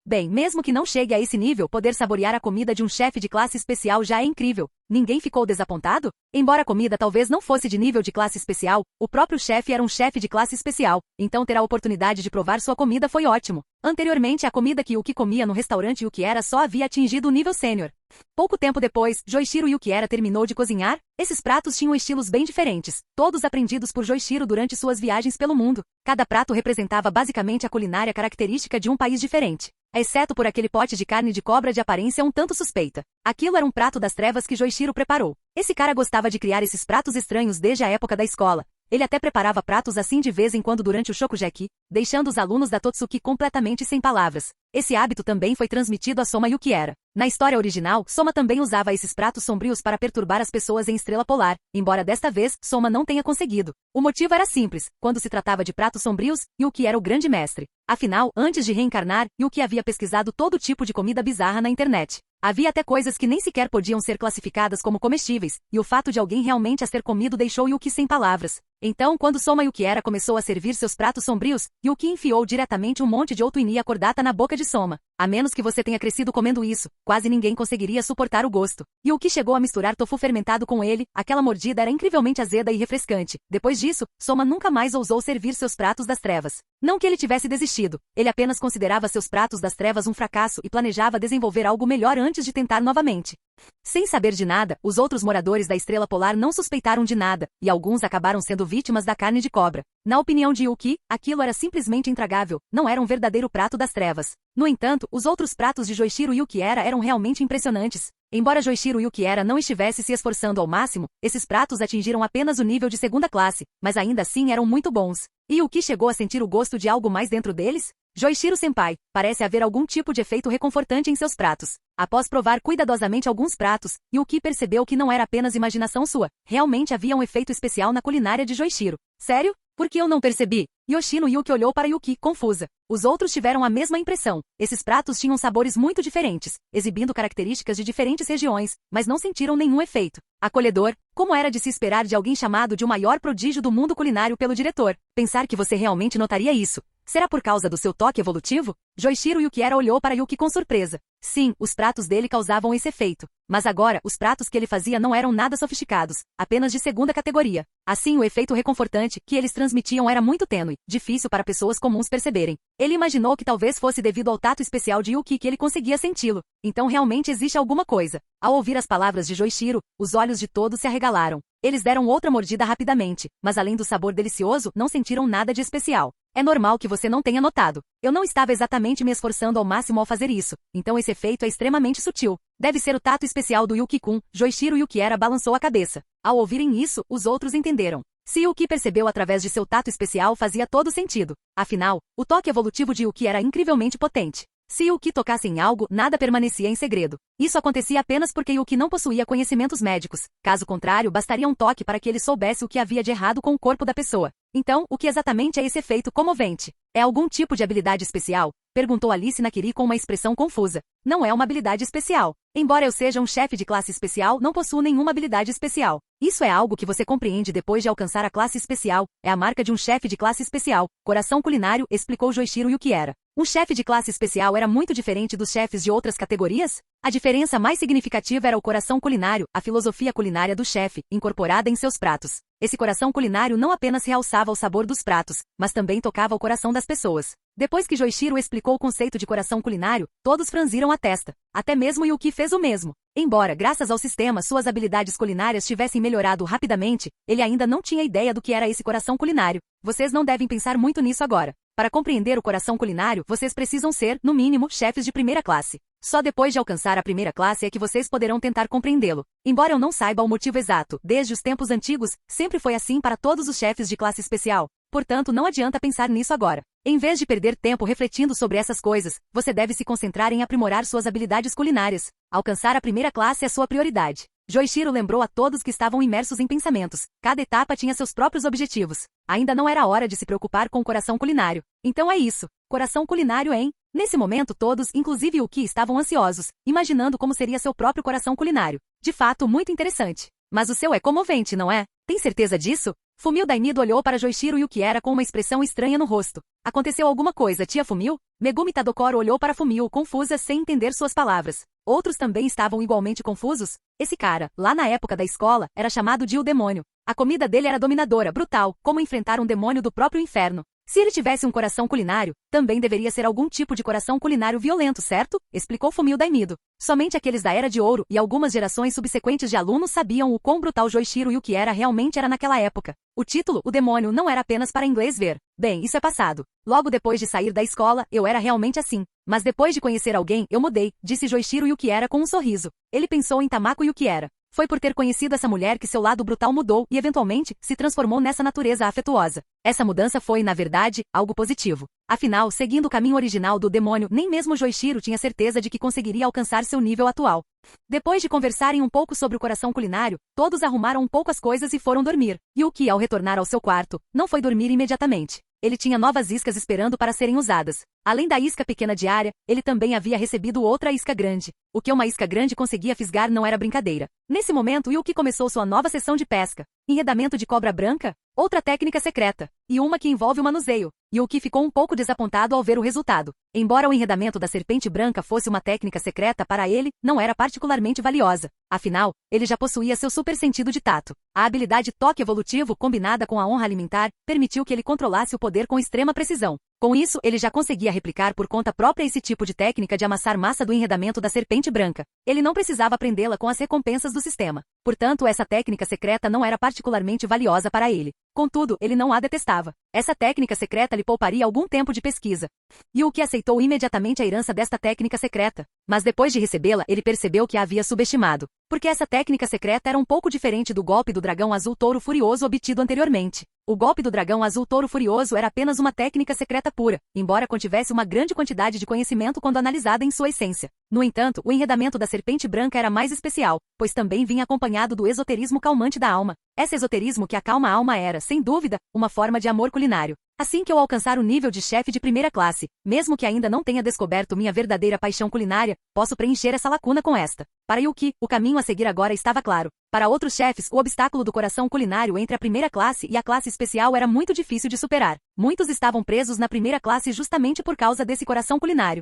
Bem, mesmo que não chegue a esse nível, poder saborear a comida de um chefe de classe especial já é incrível. Ninguém ficou desapontado? Embora a comida talvez não fosse de nível de classe especial, o próprio chefe era um chefe de classe especial, então ter a oportunidade de provar sua comida foi ótimo. Anteriormente, a comida que Yuki comia no restaurante Yukiera só havia atingido o nível sênior. Pouco tempo depois, Joichiro Yukiera terminou de cozinhar. Esses pratos tinham estilos bem diferentes, todos aprendidos por Joichiro durante suas viagens pelo mundo. Cada prato representava basicamente a culinária característica de um país diferente. Exceto por aquele pote de carne de cobra de aparência um tanto suspeita. Aquilo era um prato das trevas que Joichiro preparou. Esse cara gostava de criar esses pratos estranhos desde a época da escola. Ele até preparava pratos assim de vez em quando durante o Shokugeki, deixando os alunos da Totsuki completamente sem palavras. Esse hábito também foi transmitido a Soma Yukiera. Na história original, Soma também usava esses pratos sombrios para perturbar as pessoas em Estrela Polar, embora desta vez, Soma não tenha conseguido. O motivo era simples, quando se tratava de pratos sombrios, Yuki era o grande mestre. Afinal, antes de reencarnar, Yuki havia pesquisado todo tipo de comida bizarra na internet. Havia até coisas que nem sequer podiam ser classificadas como comestíveis, e o fato de alguém realmente as ter comido deixou Yuki sem palavras. Então, quando Soma Yukiera começou a servir seus pratos sombrios, Yuki enfiou diretamente um monte de Outwini acordata na boca de Soma. A menos que você tenha crescido comendo isso, quase ninguém conseguiria suportar o gosto. Yuki chegou a misturar tofu fermentado com ele, aquela mordida era incrivelmente azeda e refrescante. Depois disso, Soma nunca mais ousou servir seus pratos das trevas. Não que ele tivesse desistido, ele apenas considerava seus pratos das trevas um fracasso e planejava desenvolver algo melhor antes de tentar novamente. Sem saber de nada, os outros moradores da Estrela Polar não suspeitaram de nada, e alguns acabaram sendo vítimas da carne de cobra. Na opinião de Yuki, aquilo era simplesmente intragável, não era um verdadeiro prato das trevas. No entanto, os outros pratos de Joichiro Yukiera eram realmente impressionantes. Embora Joichiro Yukiera não estivesse se esforçando ao máximo, esses pratos atingiram apenas o nível de segunda classe, mas ainda assim eram muito bons. E Yuki chegou a sentir o gosto de algo mais dentro deles? Joichiro-senpai, parece haver algum tipo de efeito reconfortante em seus pratos. Após provar cuidadosamente alguns pratos, Yuki percebeu que não era apenas imaginação sua. Realmente havia um efeito especial na culinária de Joichiro. Sério? Por que eu não percebi? Yoshino Yuki olhou para Yuki, confusa. Os outros tiveram a mesma impressão. Esses pratos tinham sabores muito diferentes, exibindo características de diferentes regiões, mas não sentiram nenhum efeito acolhedor, como era de se esperar de alguém chamado de o maior prodígio do mundo culinário pelo diretor. Pensar que você realmente notaria isso. Será por causa do seu toque evolutivo? Joichiro Yukiera olhou para Yuki com surpresa. Sim, os pratos dele causavam esse efeito. Mas agora, os pratos que ele fazia não eram nada sofisticados, apenas de segunda categoria. Assim, o efeito reconfortante que eles transmitiam era muito tênue, difícil para pessoas comuns perceberem. Ele imaginou que talvez fosse devido ao tato especial de Yuki que ele conseguia senti-lo. Então realmente existe alguma coisa. Ao ouvir as palavras de Joichiro, os olhos de todos se arregalaram. Eles deram outra mordida rapidamente, mas além do sabor delicioso, não sentiram nada de especial. É normal que você não tenha notado. Eu não estava exatamente me esforçando ao máximo ao fazer isso, então esse efeito é extremamente sutil. Deve ser o tato especial do Yuki-kun. Joichiro Yukiera balançou a cabeça. Ao ouvirem isso, os outros entenderam. Se Yuki percebeu através de seu tato especial fazia todo sentido. Afinal, o toque evolutivo de Yuki era incrivelmente potente. Se Yuki tocasse em algo, nada permanecia em segredo. Isso acontecia apenas porque Yuki não possuía conhecimentos médicos. Caso contrário, bastaria um toque para que ele soubesse o que havia de errado com o corpo da pessoa. Então, o que exatamente é esse efeito comovente? É algum tipo de habilidade especial? Perguntou Alice Nakiri com uma expressão confusa. Não é uma habilidade especial. Embora eu seja um chefe de classe especial, não possuo nenhuma habilidade especial. Isso é algo que você compreende depois de alcançar a classe especial. É a marca de um chefe de classe especial. Coração culinário, explicou Joichiro Yukiera. Um chefe de classe especial era muito diferente dos chefes de outras categorias? A diferença mais significativa era o coração culinário, a filosofia culinária do chefe, incorporada em seus pratos. Esse coração culinário não apenas realçava o sabor dos pratos, mas também tocava o coração das pessoas. Depois que Joichiro explicou o conceito de coração culinário, todos franziram a testa. Até mesmo Yuki fez o mesmo. Embora, graças ao sistema, suas habilidades culinárias tivessem melhorado rapidamente, ele ainda não tinha ideia do que era esse coração culinário. Vocês não devem pensar muito nisso agora. Para compreender o coração culinário, vocês precisam ser, no mínimo, chefes de primeira classe. Só depois de alcançar a primeira classe é que vocês poderão tentar compreendê-lo. Embora eu não saiba o motivo exato, desde os tempos antigos, sempre foi assim para todos os chefes de classe especial. Portanto, não adianta pensar nisso agora. Em vez de perder tempo refletindo sobre essas coisas, você deve se concentrar em aprimorar suas habilidades culinárias. Alcançar a primeira classe é sua prioridade. Joichiro lembrou a todos que estavam imersos em pensamentos. Cada etapa tinha seus próprios objetivos. Ainda não era hora de se preocupar com o coração culinário. Então é isso. Coração culinário, hein? Nesse momento todos, inclusive Yuki, estavam ansiosos, imaginando como seria seu próprio coração culinário. De fato, muito interessante. Mas o seu é comovente, não é? Tem certeza disso? Fumio Dainido olhou para Joichiro Yukiera com uma expressão estranha no rosto. Aconteceu alguma coisa, tia Fumio? Megumi Tadokoro olhou para Fumio, confusa sem entender suas palavras. Outros também estavam igualmente confusos. Esse cara, lá na época da escola, era chamado de o demônio. A comida dele era dominadora, brutal, como enfrentar um demônio do próprio inferno. Se ele tivesse um coração culinário, também deveria ser algum tipo de coração culinário violento, certo? Explicou Fumio Dainido. Somente aqueles da Era de Ouro e algumas gerações subsequentes de alunos sabiam o quão brutal Joichiro Yukiera realmente era naquela época. O título, O Demônio, não era apenas para inglês ver. Bem, isso é passado. Logo depois de sair da escola, eu era realmente assim. Mas depois de conhecer alguém, eu mudei, disse Joichiro Yukiera com um sorriso. Ele pensou em Tamako Yukiera. Foi por ter conhecido essa mulher que seu lado brutal mudou e, eventualmente, se transformou nessa natureza afetuosa. Essa mudança foi, na verdade, algo positivo. Afinal, seguindo o caminho original do demônio, nem mesmo Joichiro tinha certeza de que conseguiria alcançar seu nível atual. Depois de conversarem um pouco sobre o coração culinário, todos arrumaram um pouco as coisas e foram dormir. Yuki, ao retornar ao seu quarto, não foi dormir imediatamente. Ele tinha novas iscas esperando para serem usadas. Além da isca pequena diária, ele também havia recebido outra isca grande. O que uma isca grande conseguia fisgar não era brincadeira. Nesse momento, Yuki começou sua nova sessão de pesca. Enredamento de cobra branca? Outra técnica secreta. E uma que envolve o manuseio. Yuki ficou um pouco desapontado ao ver o resultado. Embora o enredamento da serpente branca fosse uma técnica secreta para ele, não era particularmente valiosa. Afinal, ele já possuía seu super sentido de tato. A habilidade toque evolutivo combinada com a honra alimentar permitiu que ele controlasse o poder com extrema precisão. Com isso, ele já conseguia replicar por conta própria esse tipo de técnica de amassar massa do enredamento da serpente branca. Ele não precisava aprendê-la com as recompensas do sistema. Portanto, essa técnica secreta não era particularmente valiosa para ele. Contudo, ele não a detestava. Essa técnica secreta lhe pouparia algum tempo de pesquisa. Yuki aceitou imediatamente a herança desta técnica secreta. Mas depois de recebê-la, ele percebeu que a havia subestimado. Porque essa técnica secreta era um pouco diferente do golpe do dragão azul touro furioso obtido anteriormente. O golpe do dragão azul touro furioso era apenas uma técnica secreta pura, embora contivesse uma grande quantidade de conhecimento quando analisada em sua essência. No entanto, o enredamento da serpente branca era mais especial, pois também vinha acompanhado do esoterismo calmante da alma. Esse esoterismo que acalma a alma era, sem dúvida, uma forma de amor culinário. Assim que eu alcançar o nível de chefe de primeira classe, mesmo que ainda não tenha descoberto minha verdadeira paixão culinária, posso preencher essa lacuna com esta. Para Yuki, o caminho a seguir agora estava claro. Para outros chefes, o obstáculo do coração culinário entre a primeira classe e a classe especial era muito difícil de superar. Muitos estavam presos na primeira classe justamente por causa desse coração culinário.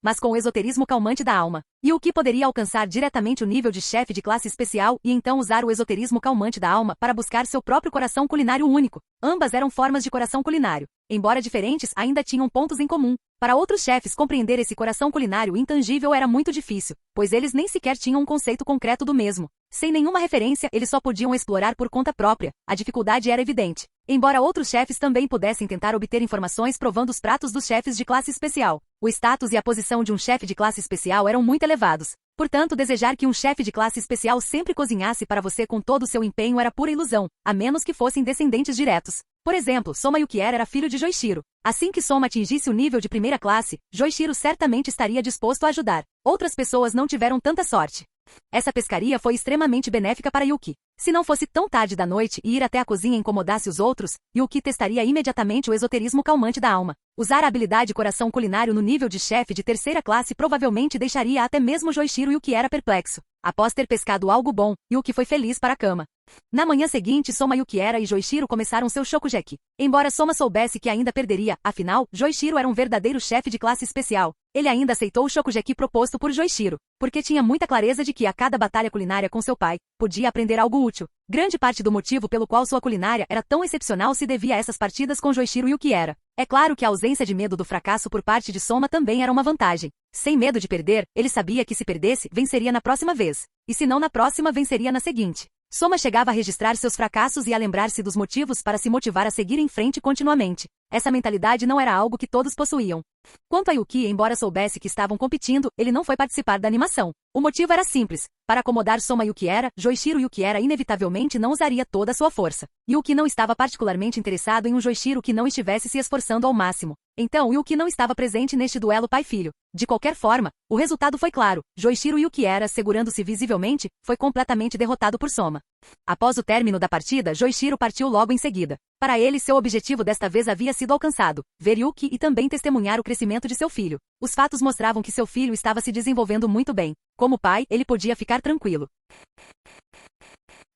Mas com o esoterismo calmante da alma, Yuki poderia alcançar diretamente o nível de chefe de classe especial e então usar o esoterismo calmante da alma para buscar seu próprio coração culinário único. Ambas eram formas de coração culinário. Embora diferentes, ainda tinham pontos em comum. Para outros chefes, compreender esse coração culinário intangível era muito difícil, pois eles nem sequer tinham um conceito concreto do mesmo. Sem nenhuma referência, eles só podiam explorar por conta própria. A dificuldade era evidente. Embora outros chefes também pudessem tentar obter informações provando os pratos dos chefes de classe especial, o status e a posição de um chefe de classe especial eram muito elevados. Portanto, desejar que um chefe de classe especial sempre cozinhasse para você com todo o seu empenho era pura ilusão, a menos que fossem descendentes diretos. Por exemplo, Soma Yukiera era filho de Joichiro. Assim que Soma atingisse o nível de primeira classe, Joichiro certamente estaria disposto a ajudar. Outras pessoas não tiveram tanta sorte. Essa pescaria foi extremamente benéfica para Yuki. Se não fosse tão tarde da noite e ir até a cozinha incomodasse os outros, Yuki testaria imediatamente o esoterismo calmante da alma. Usar a habilidade coração culinário no nível de chefe de terceira classe provavelmente deixaria até mesmo Joichiro Yukiera perplexo. Após ter pescado algo bom, Yuki foi feliz para a cama. Na manhã seguinte, Soma Yukiera e Joichiro começaram seu shokugeki. Embora Soma soubesse que ainda perderia, afinal, Joichiro era um verdadeiro chefe de classe especial. Ele ainda aceitou o shokugeki proposto por Joichiro, porque tinha muita clareza de que a cada batalha culinária com seu pai, podia aprender algo útil. Grande parte do motivo pelo qual sua culinária era tão excepcional se devia a essas partidas com Joichiro Yukiera. É claro que a ausência de medo do fracasso por parte de Soma também era uma vantagem. Sem medo de perder, ele sabia que se perdesse, venceria na próxima vez. E se não na próxima, venceria na seguinte. Soma chegava a registrar seus fracassos e a lembrar-se dos motivos para se motivar a seguir em frente continuamente. Essa mentalidade não era algo que todos possuíam. Quanto a Yuki, embora soubesse que estavam competindo, ele não foi participar da animação. O motivo era simples. Para acomodar Soma Yukiera, Joichiro Yukiera inevitavelmente não usaria toda a sua força. Yuki não estava particularmente interessado em um Joichiro que não estivesse se esforçando ao máximo. Então Yuki não estava presente neste duelo pai-filho. De qualquer forma, o resultado foi claro. Joichiro Yukiera, segurando-se visivelmente, foi completamente derrotado por Soma. Após o término da partida, Joichiro partiu logo em seguida. Para ele, seu objetivo desta vez havia sido alcançado, ver Yuki e também testemunhar o crescimento de seu filho. Os fatos mostravam que seu filho estava se desenvolvendo muito bem. Como pai, ele podia ficar tranquilo.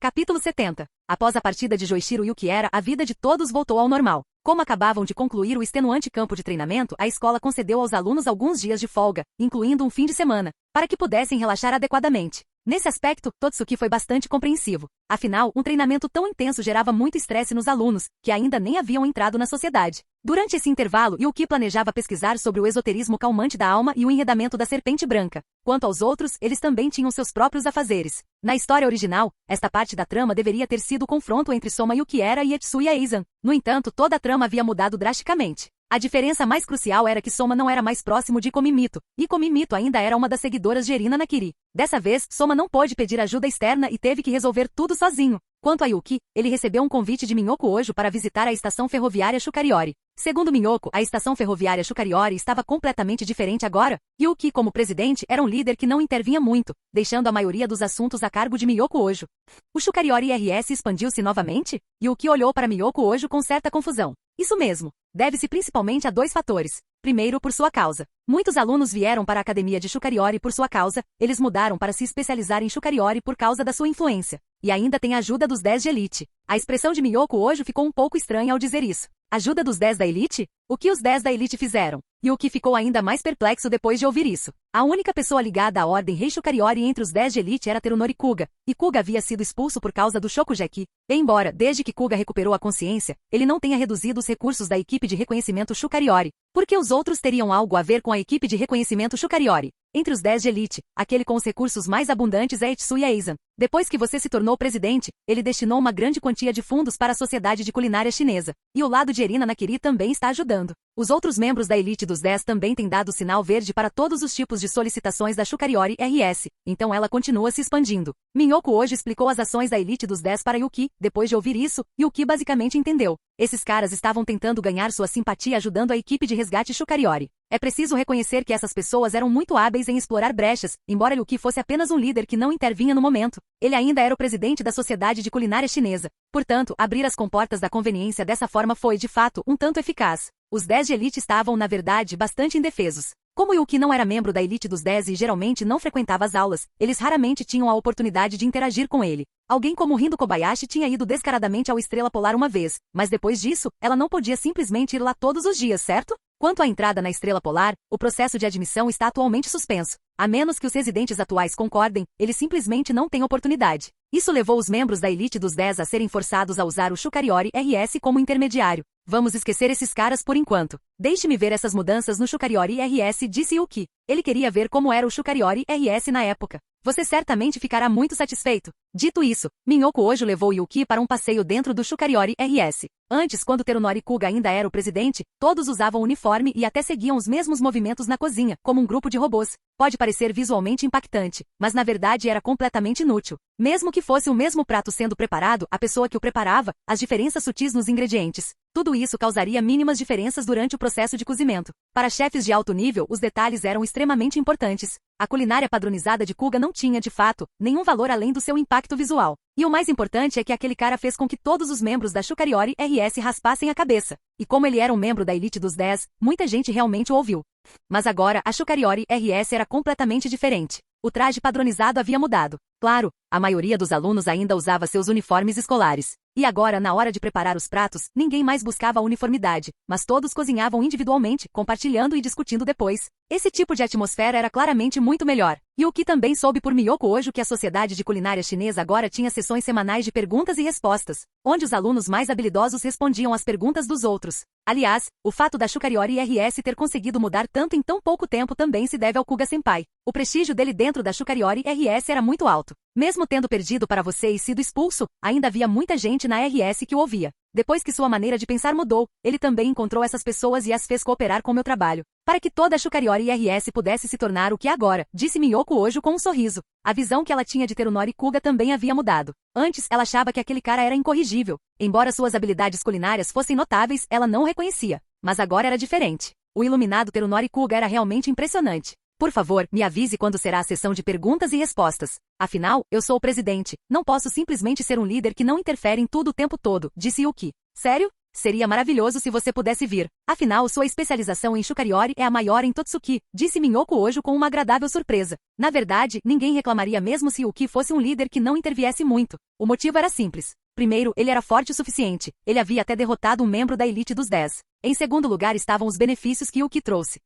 Capítulo 70. Após a partida de Joichiro Yukiera, a vida de todos voltou ao normal. Como acabavam de concluir o extenuante campo de treinamento, a escola concedeu aos alunos alguns dias de folga, incluindo um fim de semana, para que pudessem relaxar adequadamente. Nesse aspecto, Totsuki foi bastante compreensivo. Afinal, um treinamento tão intenso gerava muito estresse nos alunos, que ainda nem haviam entrado na sociedade. Durante esse intervalo, Yuki planejava pesquisar sobre o esoterismo calmante da alma e o enredamento da serpente branca. Quanto aos outros, eles também tinham seus próprios afazeres. Na história original, esta parte da trama deveria ter sido o confronto entre Soma Yukiera e Etsuya Eizan. No entanto, toda a trama havia mudado drasticamente. A diferença mais crucial era que Soma não era mais próximo de Komimito, e Komimito ainda era uma das seguidoras de Erina Nakiri. Dessa vez, Soma não pôde pedir ajuda externa e teve que resolver tudo sozinho. Quanto a Yuki, ele recebeu um convite de Minhoko Ojo para visitar a estação ferroviária Shukariori. Segundo Minhoko, a estação ferroviária Shukariori estava completamente diferente agora. Yuki, como presidente, era um líder que não intervinha muito, deixando a maioria dos assuntos a cargo de Minhoko Ojo. O Shukariori RS expandiu-se novamente? Yuki olhou para Minhoko Ojo com certa confusão. Isso mesmo. Deve-se principalmente a dois fatores. Primeiro, por sua causa. Muitos alunos vieram para a academia de Shukariori por sua causa, eles mudaram para se especializar em Shukariori por causa da sua influência. E ainda tem a ajuda dos 10 de elite. A expressão de Minhoko Ojo ficou um pouco estranha ao dizer isso. Ajuda dos 10 da elite? O que os 10 da elite fizeram? Yuki ficou ainda mais perplexo depois de ouvir isso. A única pessoa ligada à ordem Rei Shukariori entre os 10 de elite era Terunori Kuga, e Kuga havia sido expulso por causa do Shokugeki. Embora, desde que Kuga recuperou a consciência, ele não tenha reduzido os recursos da equipe de reconhecimento Shukariori. Por que os outros teriam algo a ver com a equipe de reconhecimento Shukariori? Entre os 10 de elite, aquele com os recursos mais abundantes é Etsuya Eizan. Depois que você se tornou presidente, ele destinou uma grande quantia de fundos para a sociedade de culinária chinesa. E o lado de Erina Nakiri também está ajudando. ajudando. Os outros membros da elite dos 10 também têm dado sinal verde para todos os tipos de solicitações da Shukariori RS, então ela continua se expandindo. Minhoku hoje explicou as ações da elite dos 10 para Yuki. Depois de ouvir isso, Yuki basicamente entendeu. Esses caras estavam tentando ganhar sua simpatia ajudando a equipe de resgate Shukariori. É preciso reconhecer que essas pessoas eram muito hábeis em explorar brechas, embora Yuki fosse apenas um líder que não intervinha no momento. Ele ainda era o presidente da Sociedade de Culinária Chinesa. Portanto, abrir as comportas da conveniência dessa forma foi, de fato, um tanto eficaz. Os 10 de elite estavam, na verdade, bastante indefesos. Como Yuki não era membro da elite dos 10 e geralmente não frequentava as aulas, eles raramente tinham a oportunidade de interagir com ele. Alguém como Rindo Kobayashi tinha ido descaradamente ao Estrela Polar uma vez, mas depois disso, ela não podia simplesmente ir lá todos os dias, certo? Quanto à entrada na Estrela Polar, o processo de admissão está atualmente suspenso. A menos que os residentes atuais concordem, eles simplesmente não têm oportunidade. Isso levou os membros da elite dos 10 a serem forçados a usar o Shukariori RS como intermediário. Vamos esquecer esses caras por enquanto. Deixe-me ver essas mudanças no Shukariori RS, disse Yuki. Ele queria ver como era o Shukariori RS na época. Você certamente ficará muito satisfeito. Dito isso, Minhoku hoje levou Yuki para um passeio dentro do Shukariori RS. Antes, quando Terunori Kuga ainda era o presidente, todos usavam uniforme e até seguiam os mesmos movimentos na cozinha, como um grupo de robôs. Pode parecer visualmente impactante, mas na verdade era completamente inútil. Mesmo que fosse o mesmo prato sendo preparado, a pessoa que o preparava, as diferenças sutis nos ingredientes. Tudo isso causaria mínimas diferenças durante o processo de cozimento. Para chefes de alto nível, os detalhes eram extremamente importantes. A culinária padronizada de Kuga não tinha, de fato, nenhum valor além do seu impacto visual. E o mais importante é que aquele cara fez com que todos os membros da Shukariori RS raspassem a cabeça. E como ele era um membro da elite dos 10, muita gente realmente o ouviu. Mas agora, a Shukariori RS era completamente diferente. O traje padronizado havia mudado. Claro, a maioria dos alunos ainda usava seus uniformes escolares. E agora, na hora de preparar os pratos, ninguém mais buscava a uniformidade, mas todos cozinhavam individualmente, compartilhando e discutindo depois. Esse tipo de atmosfera era claramente muito melhor. Yuki também soube por Minhoku hoje que a Sociedade de Culinária Chinesa agora tinha sessões semanais de perguntas e respostas, onde os alunos mais habilidosos respondiam às perguntas dos outros. Aliás, o fato da Shukariori RS ter conseguido mudar tanto em tão pouco tempo também se deve ao Kuga-senpai. O prestígio dele dentro da Shukariori RS era muito alto. Mesmo tendo perdido para você e sido expulso, ainda havia muita gente na RS que o ouvia. Depois que sua maneira de pensar mudou, ele também encontrou essas pessoas e as fez cooperar com meu trabalho. Para que toda a Shukariori RS pudesse se tornar o que é agora, disse Minhoku hoje com um sorriso. A visão que ela tinha de Terunori Kuga também havia mudado. Antes, ela achava que aquele cara era incorrigível. Embora suas habilidades culinárias fossem notáveis, ela não o reconhecia. Mas agora era diferente. O iluminado Terunori Kuga era realmente impressionante. Por favor, me avise quando será a sessão de perguntas e respostas. Afinal, eu sou o presidente. Não posso simplesmente ser um líder que não interfere em tudo o tempo todo, disse Yuki. Sério? Seria maravilhoso se você pudesse vir. Afinal, sua especialização em Shukariori é a maior em Totsuki, disse Minhoku hoje com uma agradável surpresa. Na verdade, ninguém reclamaria mesmo se Yuki fosse um líder que não interviesse muito. O motivo era simples. Primeiro, ele era forte o suficiente. Ele havia até derrotado um membro da elite dos 10. Em segundo lugar estavam os benefícios que Yuki trouxe.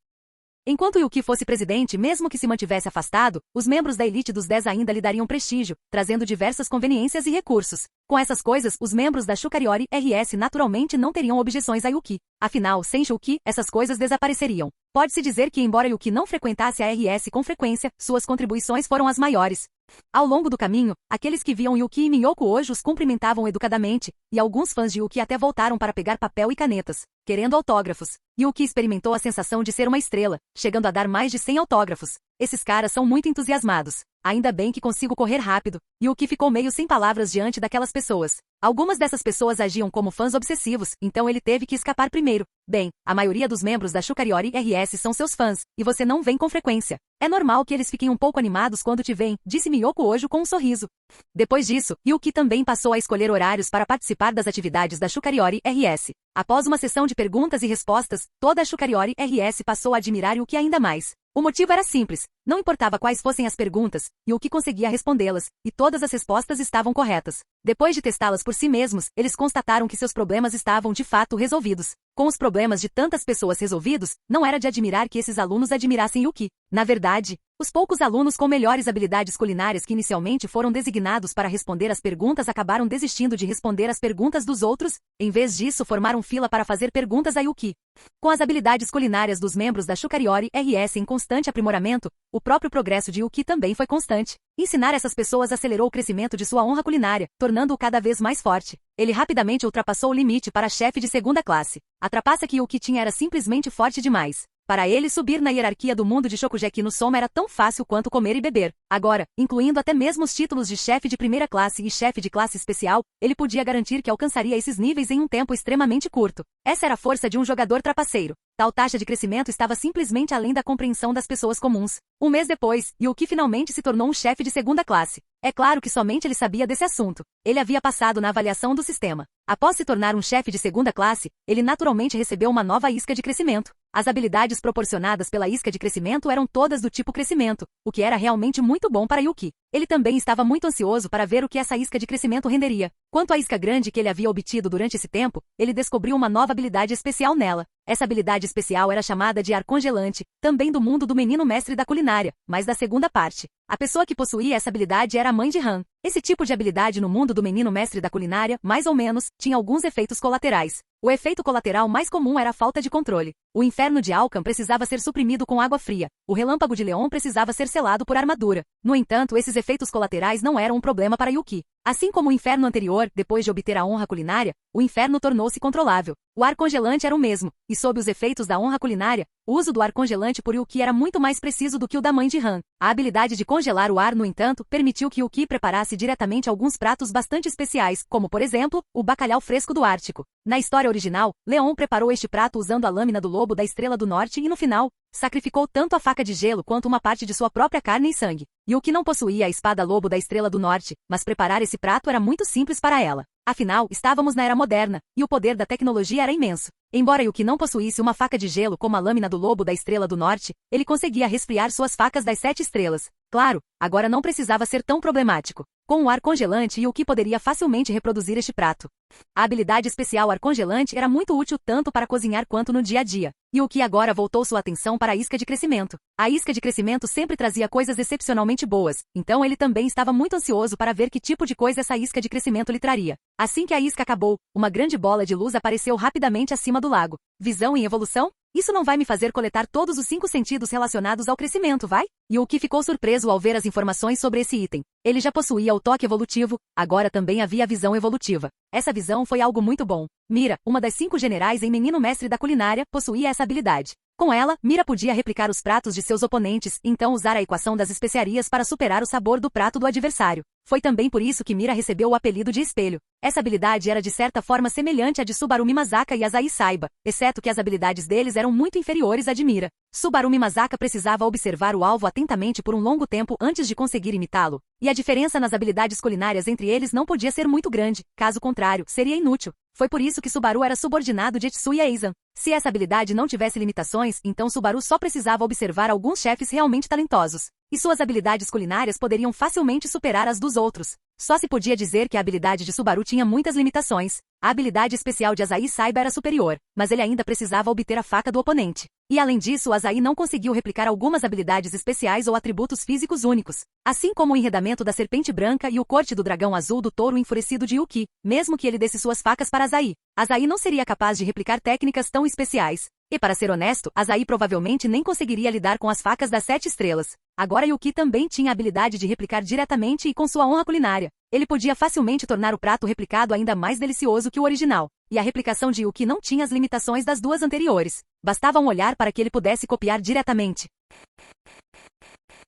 Enquanto Yuki fosse presidente, mesmo que se mantivesse afastado, os membros da elite dos 10 ainda lhe dariam prestígio, trazendo diversas conveniências e recursos. Com essas coisas, os membros da Shukariori RS naturalmente não teriam objeções a Yuki. Afinal, sem Yuki, essas coisas desapareceriam. Pode-se dizer que embora Yuki não frequentasse a RS com frequência, suas contribuições foram as maiores. Ao longo do caminho, aqueles que viam Yuki e Minhoku hoje os cumprimentavam educadamente, e alguns fãs de Yuki até voltaram para pegar papel e canetas, querendo autógrafos. Yuki experimentou a sensação de ser uma estrela, chegando a dar mais de 100 autógrafos. Esses caras são muito entusiasmados. Ainda bem que consigo correr rápido. Yuki ficou meio sem palavras diante daquelas pessoas. Algumas dessas pessoas agiam como fãs obsessivos, então ele teve que escapar primeiro. Bem, a maioria dos membros da Shukariori RS são seus fãs, e você não vem com frequência. É normal que eles fiquem um pouco animados quando te veem, disse Minhoku hoje com um sorriso. Depois disso, Yuki também passou a escolher horários para participar das atividades da Shukariori RS. Após uma sessão de perguntas e respostas, toda a Shukariori RS passou a admirar Yuki ainda mais. O motivo era simples. Não importava quais fossem as perguntas, Yuki conseguia respondê-las, e todas as respostas estavam corretas. Depois de testá-las por si mesmos, eles constataram que seus problemas estavam de fato resolvidos. Com os problemas de tantas pessoas resolvidos, não era de admirar que esses alunos admirassem Yuki. Na verdade, os poucos alunos com melhores habilidades culinárias que inicialmente foram designados para responder às perguntas acabaram desistindo de responder às perguntas dos outros, em vez disso formaram fila para fazer perguntas a Yuki. Com as habilidades culinárias dos membros da Shukariori RS em constante aprimoramento, o próprio progresso de Yuki também foi constante. Ensinar essas pessoas acelerou o crescimento de sua honra culinária, tornando-o cada vez mais forte. Ele rapidamente ultrapassou o limite para chefe de segunda classe. A trapaça que Yuki tinha era simplesmente forte demais. Para ele, subir na hierarquia do mundo de Shokugeki no Soma era tão fácil quanto comer e beber. Agora, incluindo até mesmo os títulos de chefe de primeira classe e chefe de classe especial, ele podia garantir que alcançaria esses níveis em um tempo extremamente curto. Essa era a força de um jogador trapaceiro. Tal taxa de crescimento estava simplesmente além da compreensão das pessoas comuns. Um mês depois, Yuki finalmente se tornou um chefe de segunda classe. É claro que somente ele sabia desse assunto. Ele havia passado na avaliação do sistema. Após se tornar um chefe de segunda classe, ele naturalmente recebeu uma nova isca de crescimento. As habilidades proporcionadas pela isca de crescimento eram todas do tipo crescimento, o que era realmente muito bom para Yuki. Ele também estava muito ansioso para ver o que essa isca de crescimento renderia. Quanto à isca grande que ele havia obtido durante esse tempo, ele descobriu uma nova habilidade especial nela. Essa habilidade especial era chamada de ar congelante, também do mundo do menino mestre da culinária, mas da segunda parte. A pessoa que possuía essa habilidade era a mãe de Han. Esse tipo de habilidade no mundo do menino mestre da culinária, mais ou menos, tinha alguns efeitos colaterais. O efeito colateral mais comum era a falta de controle. O inferno de Alcan precisava ser suprimido com água fria. O relâmpago de Leon precisava ser selado por armadura. No entanto, esses efeitos colaterais não eram um problema para Yuki. Assim como o inferno anterior, depois de obter a honra culinária, o inferno tornou-se controlável. O ar congelante era o mesmo, e sob os efeitos da honra culinária, o uso do ar congelante por Yuki era muito mais preciso do que o da mãe de Han. A habilidade de congelar o ar, no entanto, permitiu que Yuki preparasse diretamente alguns pratos bastante especiais, como por exemplo, o bacalhau fresco do Ártico. Na história original, Leon preparou este prato usando a lâmina do lobo da Estrela do Norte e no final, sacrificou tanto a faca de gelo quanto uma parte de sua própria carne e sangue. Yuki não possuía a espada lobo da Estrela do Norte, mas preparar esse prato era muito simples para ela. Afinal, estávamos na era moderna, e o poder da tecnologia era imenso. Embora Yuki não possuísse uma faca de gelo como a lâmina do lobo da Estrela do Norte, ele conseguia resfriar suas facas das 7 estrelas. Claro, agora não precisava ser tão problemático. Com o ar congelante, Yuki poderia facilmente reproduzir este prato. A habilidade especial ar congelante era muito útil tanto para cozinhar quanto no dia a dia. Yuki agora voltou sua atenção para a isca de crescimento. A isca de crescimento sempre trazia coisas excepcionalmente boas, então ele também estava muito ansioso para ver que tipo de coisa essa isca de crescimento lhe traria. Assim que a isca acabou, uma grande bola de luz apareceu rapidamente acima do lago. Visão em evolução? Isso não vai me fazer coletar todos os 5 sentidos relacionados ao crescimento, vai? Yuki ficou surpreso ao ver as informações sobre esse item. Ele já possuía o toque evolutivo, agora também havia a visão evolutiva. Essa visão foi algo muito bom. Mira, uma das 5 generais em Menino Mestre da Culinária, possuía essa habilidade. Com ela, Mira podia replicar os pratos de seus oponentes, então usar a equação das especiarias para superar o sabor do prato do adversário. Foi também por isso que Mira recebeu o apelido de espelho. Essa habilidade era de certa forma semelhante à de Subaru Mimazaka e Azai Saiba, exceto que as habilidades deles eram muito inferiores à de Mira. Subaru Mimazaka precisava observar o alvo atentamente por um longo tempo antes de conseguir imitá-lo, e a diferença nas habilidades culinárias entre eles não podia ser muito grande, caso contrário, seria inútil. Foi por isso que Subaru era subordinado de Etsuya Eizan. Se essa habilidade não tivesse limitações, então Subaru só precisava observar alguns chefes realmente talentosos, e suas habilidades culinárias poderiam facilmente superar as dos outros. Só se podia dizer que a habilidade de Subaru tinha muitas limitações. A habilidade especial de Azai Saiba era superior, mas ele ainda precisava obter a faca do oponente. E além disso, Azai não conseguiu replicar algumas habilidades especiais ou atributos físicos únicos, assim como o enredamento da serpente branca e o corte do dragão azul do touro enfurecido de Yuki, mesmo que ele desse suas facas para Azai. Azai não seria capaz de replicar técnicas tão especiais. E para ser honesto, Azai provavelmente nem conseguiria lidar com as facas das 7 estrelas. Agora Yuki também tinha a habilidade de replicar diretamente e com sua honra culinária. Ele podia facilmente tornar o prato replicado ainda mais delicioso que o original. E a replicação de Yuki não tinha as limitações das 2 anteriores. Bastava um olhar para que ele pudesse copiar diretamente.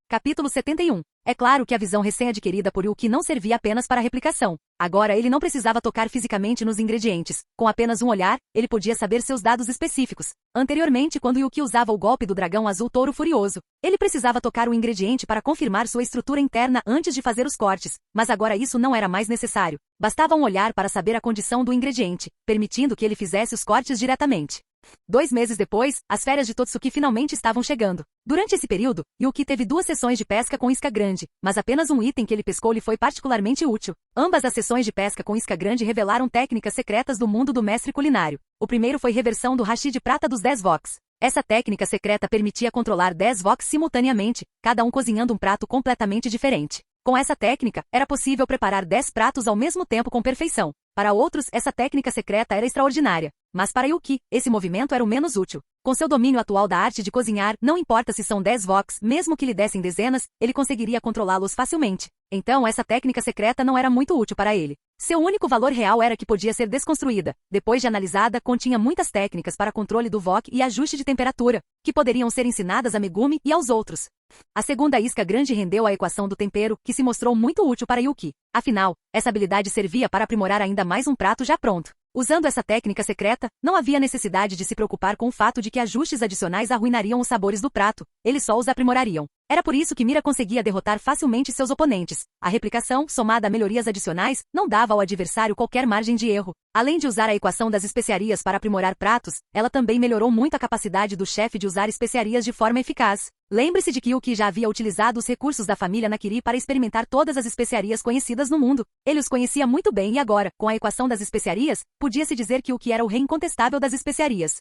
Capítulo 71. É claro que a visão recém-adquirida por Yuki não servia apenas para a replicação. Agora ele não precisava tocar fisicamente nos ingredientes. Com apenas um olhar, ele podia saber seus dados específicos. Anteriormente, quando Yuki usava o golpe do dragão azul touro furioso, ele precisava tocar o ingrediente para confirmar sua estrutura interna antes de fazer os cortes. Mas agora isso não era mais necessário. Bastava um olhar para saber a condição do ingrediente, permitindo que ele fizesse os cortes diretamente. 2 meses depois, as férias de Totsuki finalmente estavam chegando. Durante esse período, Yuki teve 2 sessões de pesca com isca grande, mas apenas um item que ele pescou lhe foi particularmente útil. Ambas as sessões de pesca com isca grande revelaram técnicas secretas do mundo do mestre culinário. O primeiro foi reversão do hashi de prata dos 10 woks. Essa técnica secreta permitia controlar 10 woks simultaneamente, cada um cozinhando um prato completamente diferente. Com essa técnica, era possível preparar 10 pratos ao mesmo tempo com perfeição. Para outros, essa técnica secreta era extraordinária. Mas para Yuki, esse movimento era o menos útil. Com seu domínio atual da arte de cozinhar, não importa se são 10 woks, mesmo que lhe dessem dezenas, ele conseguiria controlá-los facilmente. Então essa técnica secreta não era muito útil para ele. Seu único valor real era que podia ser desconstruída. Depois de analisada, continha muitas técnicas para controle do wok e ajuste de temperatura, que poderiam ser ensinadas a Megumi e aos outros. A segunda isca grande rendeu a equação do tempero, que se mostrou muito útil para Yuki. Afinal, essa habilidade servia para aprimorar ainda mais um prato já pronto. Usando essa técnica secreta, não havia necessidade de se preocupar com o fato de que ajustes adicionais arruinariam os sabores do prato, eles só os aprimorariam. Era por isso que Mira conseguia derrotar facilmente seus oponentes. A replicação, somada a melhorias adicionais, não dava ao adversário qualquer margem de erro. Além de usar a equação das especiarias para aprimorar pratos, ela também melhorou muito a capacidade do chefe de usar especiarias de forma eficaz. Lembre-se de que Yuki já havia utilizado os recursos da família Nakiri para experimentar todas as especiarias conhecidas no mundo. Ele os conhecia muito bem e agora, com a equação das especiarias, podia-se dizer que Yuki era o rei incontestável das especiarias.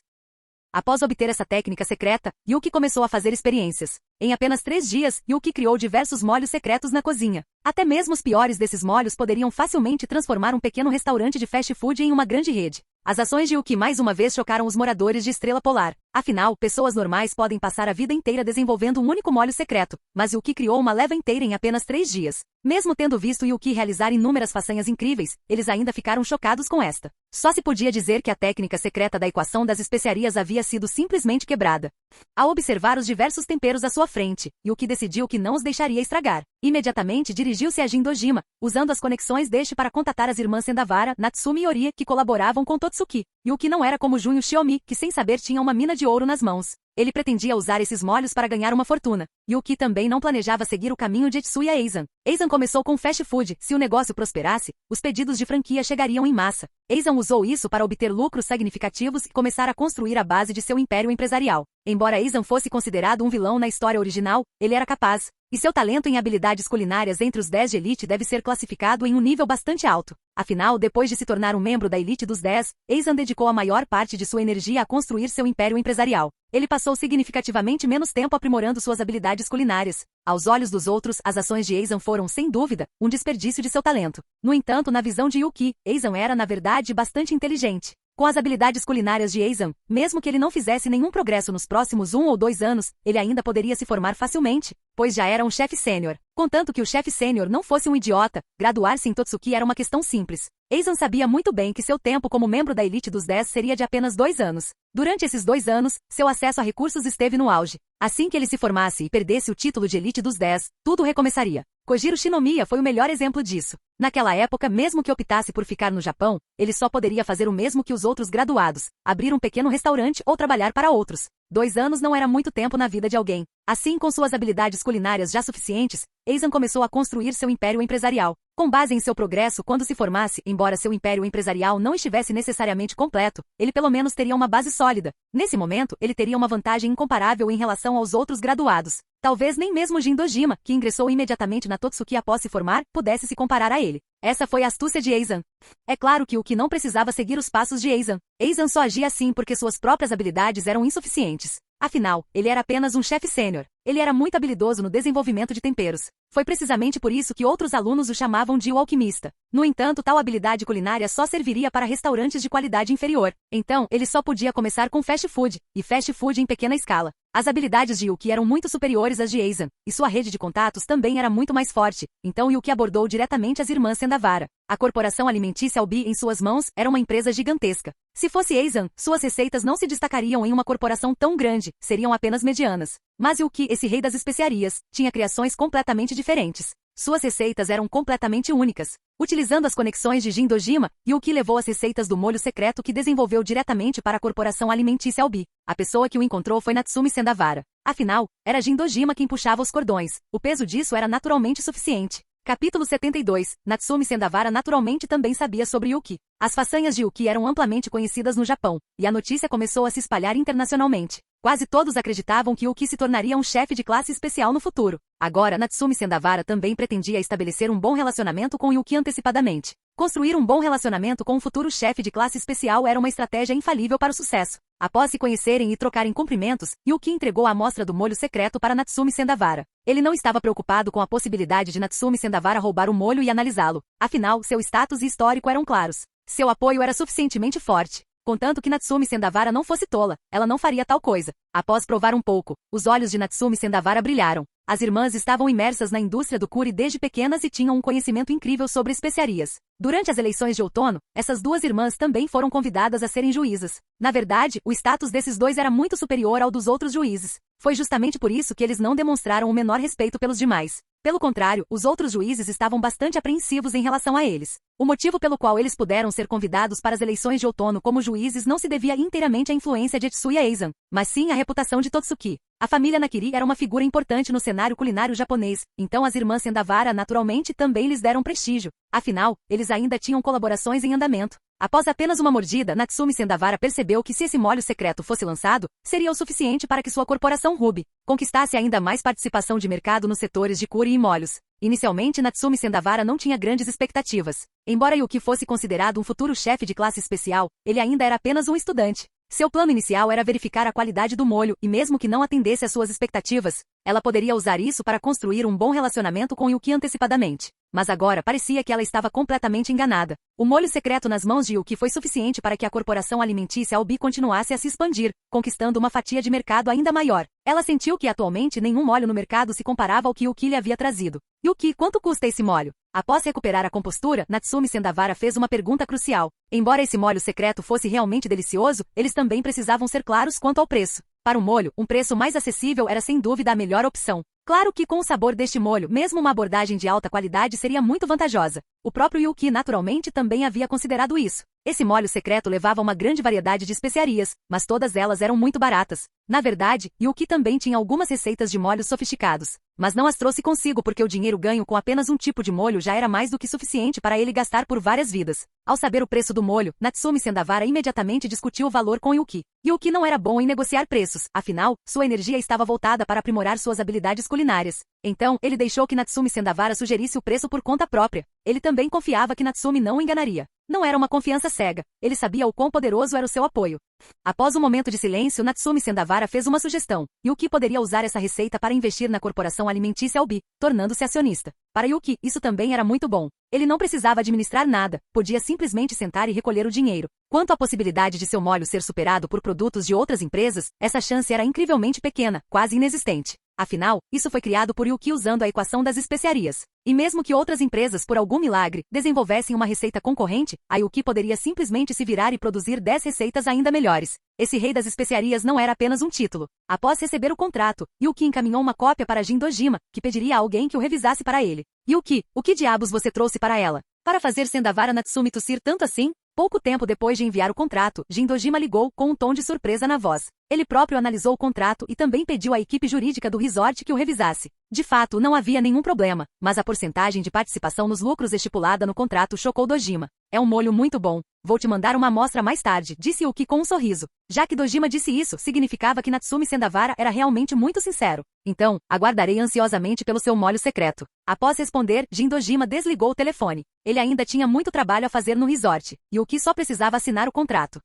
Após obter essa técnica secreta, Yuki começou a fazer experiências. Em apenas 3 dias, Yuki criou diversos molhos secretos na cozinha. Até mesmo os piores desses molhos poderiam facilmente transformar um pequeno restaurante de fast food em uma grande rede. As ações de Yuki mais uma vez chocaram os moradores de Estrela Polar. Afinal, pessoas normais podem passar a vida inteira desenvolvendo um único molho secreto, mas Yuki criou uma leva inteira em apenas 3 dias. Mesmo tendo visto Yuki realizar inúmeras façanhas incríveis, eles ainda ficaram chocados com esta. Só se podia dizer que a técnica secreta da equação das especiarias havia sido simplesmente quebrada. Ao observar os diversos temperos à sua frente, Yuki decidiu que não os deixaria estragar. Imediatamente dirigiu-se a Jindojima, usando as conexões deste para contatar as irmãs Sendavara, Natsumi e Ori, que colaboravam com Totsuki. Yuki não era como Junyo Shiomi, que sem saber tinha uma mina de ouro nas mãos. Ele pretendia usar esses molhos para ganhar uma fortuna. Yuki também não planejava seguir o caminho de Etsuya Eizan. Eizan começou com fast food. Se o negócio prosperasse, os pedidos de franquia chegariam em massa. Eizan usou isso para obter lucros significativos e começar a construir a base de seu império empresarial. Embora Eizan fosse considerado um vilão na história original, ele era capaz. E seu talento em habilidades culinárias entre os 10 de elite deve ser classificado em um nível bastante alto. Afinal, depois de se tornar um membro da elite dos 10, Eizan dedicou a maior parte de sua energia a construir seu império empresarial. Ele passou significativamente menos tempo aprimorando suas habilidades culinárias. Aos olhos dos outros, as ações de Eizan foram, sem dúvida, um desperdício de seu talento. No entanto, na visão de Yuki, Eizan era, na verdade, bastante inteligente. Com as habilidades culinárias de Eizan, mesmo que ele não fizesse nenhum progresso nos próximos 1 ou 2 anos, ele ainda poderia se formar facilmente, pois já era um chefe sênior. Contanto que o chefe sênior não fosse um idiota, graduar-se em Totsuki era uma questão simples. Eizan sabia muito bem que seu tempo como membro da elite dos 10 seria de apenas 2 anos. Durante esses 2 anos, seu acesso a recursos esteve no auge. Assim que ele se formasse e perdesse o título de elite dos 10, tudo recomeçaria. Kojiro Shinomiya foi o melhor exemplo disso. Naquela época, mesmo que optasse por ficar no Japão, ele só poderia fazer o mesmo que os outros graduados, abrir um pequeno restaurante ou trabalhar para outros. 2 anos não era muito tempo na vida de alguém. Assim, com suas habilidades culinárias já suficientes, Eizan começou a construir seu império empresarial. Com base em seu progresso quando se formasse, embora seu império empresarial não estivesse necessariamente completo, ele pelo menos teria uma base sólida. Nesse momento, ele teria uma vantagem incomparável em relação aos outros graduados. Talvez nem mesmo Jindojima, que ingressou imediatamente na Totsuki após se formar, pudesse se comparar a ele. Essa foi a astúcia de Eizan. É claro que Yuki não precisava seguir os passos de Eizan. Eizan só agia assim porque suas próprias habilidades eram insuficientes. Afinal, ele era apenas um chefe sênior. Ele era muito habilidoso no desenvolvimento de temperos. Foi precisamente por isso que outros alunos o chamavam de o alquimista. No entanto, tal habilidade culinária só serviria para restaurantes de qualidade inferior. Então, ele só podia começar com fast food, e fast food em pequena escala. As habilidades de Yuki eram muito superiores às de Eizan, e sua rede de contatos também era muito mais forte. Então Yuki abordou diretamente as irmãs Sendavara. A corporação alimentícia Albi em suas mãos era uma empresa gigantesca. Se fosse Eizan, suas receitas não se destacariam em uma corporação tão grande, seriam apenas medianas. Mas Yuki, esse rei das especiarias, tinha criações completamente diferentes. Suas receitas eram completamente únicas. Utilizando as conexões de Jindojima, Yuki levou as receitas do molho secreto que desenvolveu diretamente para a corporação alimentícia Albi. A pessoa que o encontrou foi Natsumi Sendavara. Afinal, era Jindojima quem puxava os cordões. O peso disso era naturalmente suficiente. Capítulo 72. Natsumi Sendavara naturalmente também sabia sobre Yuki. As façanhas de Yuki eram amplamente conhecidas no Japão, e a notícia começou a se espalhar internacionalmente. Quase todos acreditavam que Yuki se tornaria um chefe de classe especial no futuro. Agora, Natsumi Sendavara também pretendia estabelecer um bom relacionamento com Yuki antecipadamente. Construir um bom relacionamento com um futuro chefe de classe especial era uma estratégia infalível para o sucesso. Após se conhecerem e trocarem cumprimentos, Yuki entregou a amostra do molho secreto para Natsumi Sendavara. Ele não estava preocupado com a possibilidade de Natsumi Sendavara roubar o molho e analisá-lo. Afinal, seu status e histórico eram claros. Seu apoio era suficientemente forte. Contanto que Natsumi Sendavara não fosse tola, ela não faria tal coisa. Após provar um pouco, os olhos de Natsumi Sendavara brilharam. As irmãs estavam imersas na indústria do curry desde pequenas e tinham um conhecimento incrível sobre especiarias. Durante as eleições de outono, essas duas irmãs também foram convidadas a serem juízas. Na verdade, o status desses dois era muito superior ao dos outros juízes. Foi justamente por isso que eles não demonstraram o menor respeito pelos demais. Pelo contrário, os outros juízes estavam bastante apreensivos em relação a eles. O motivo pelo qual eles puderam ser convidados para as eleições de outono como juízes não se devia inteiramente à influência de Etsuya Eizan, mas sim à reputação de Totsuki. A família Nakiri era uma figura importante no cenário culinário japonês, então as irmãs Sendavara naturalmente também lhes deram prestígio. Afinal, eles ainda tinham colaborações em andamento. Após apenas uma mordida, Natsumi Sendavara percebeu que se esse molho secreto fosse lançado, seria o suficiente para que sua corporação Ruby conquistasse ainda mais participação de mercado nos setores de curry e molhos. Inicialmente, Natsumi Sendavara não tinha grandes expectativas. Embora Yuki fosse considerado um futuro chefe de classe especial, ele ainda era apenas um estudante. Seu plano inicial era verificar a qualidade do molho e mesmo que não atendesse às suas expectativas, ela poderia usar isso para construir um bom relacionamento com Yuki antecipadamente. Mas agora parecia que ela estava completamente enganada. O molho secreto nas mãos de Yuki foi suficiente para que a corporação alimentícia Albi continuasse a se expandir, conquistando uma fatia de mercado ainda maior. Ela sentiu que atualmente nenhum molho no mercado se comparava ao que Yuki lhe havia trazido. Yuki, quanto custa esse molho? Após recuperar a compostura, Natsumi Sendavara fez uma pergunta crucial. Embora esse molho secreto fosse realmente delicioso, eles também precisavam ser claros quanto ao preço. Para o molho, um preço mais acessível era sem dúvida a melhor opção. Claro que com o sabor deste molho, mesmo uma abordagem de alta qualidade seria muito vantajosa. O próprio Yuki naturalmente também havia considerado isso. Esse molho secreto levava uma grande variedade de especiarias, mas todas elas eram muito baratas. Na verdade, Yuki também tinha algumas receitas de molhos sofisticados, mas não as trouxe consigo porque o dinheiro ganho com apenas um tipo de molho já era mais do que suficiente para ele gastar por várias vidas. Ao saber o preço do molho, Natsumi Sendavara imediatamente discutiu o valor com Yuki. Yuki não era bom em negociar preços, afinal, sua energia estava voltada para aprimorar suas habilidades culinárias. Então, ele deixou que Natsumi Sendavara sugerisse o preço por conta própria. Ele também confiava que Natsumi não o enganaria. Não era uma confiança cega. Ele sabia o quão poderoso era o seu apoio. Após um momento de silêncio, Natsumi Sendavara fez uma sugestão. Yuki poderia usar essa receita para investir na corporação alimentícia Albi, tornando-se acionista. Para Yuki, isso também era muito bom. Ele não precisava administrar nada, podia simplesmente sentar e recolher o dinheiro. Quanto à possibilidade de seu molho ser superado por produtos de outras empresas, essa chance era incrivelmente pequena, quase inexistente. Afinal, isso foi criado por Yuki usando a equação das especiarias. E mesmo que outras empresas, por algum milagre, desenvolvessem uma receita concorrente, a Yuki poderia simplesmente se virar e produzir 10 receitas ainda melhores. Esse rei das especiarias não era apenas um título. Após receber o contrato, Yuki encaminhou uma cópia para Jin Dojima, que pediria a alguém que o revisasse para ele. Yuki, o que diabos você trouxe para ela? Para fazer Sendavara Natsumi tossir tanto assim? Pouco tempo depois de enviar o contrato, Jin Dojima ligou com um tom de surpresa na voz. Ele próprio analisou o contrato e também pediu à equipe jurídica do resort que o revisasse. De fato, não havia nenhum problema, mas a porcentagem de participação nos lucros estipulada no contrato chocou Dojima. É um molho muito bom. Vou te mandar uma amostra mais tarde, disse Yuki com um sorriso. Já que Dojima disse isso, significava que Natsumi Sendavara era realmente muito sincero. Então, aguardarei ansiosamente pelo seu molho secreto. Após responder, Jin Dojima desligou o telefone. Ele ainda tinha muito trabalho a fazer no resort. Yuki só precisava assinar o contrato.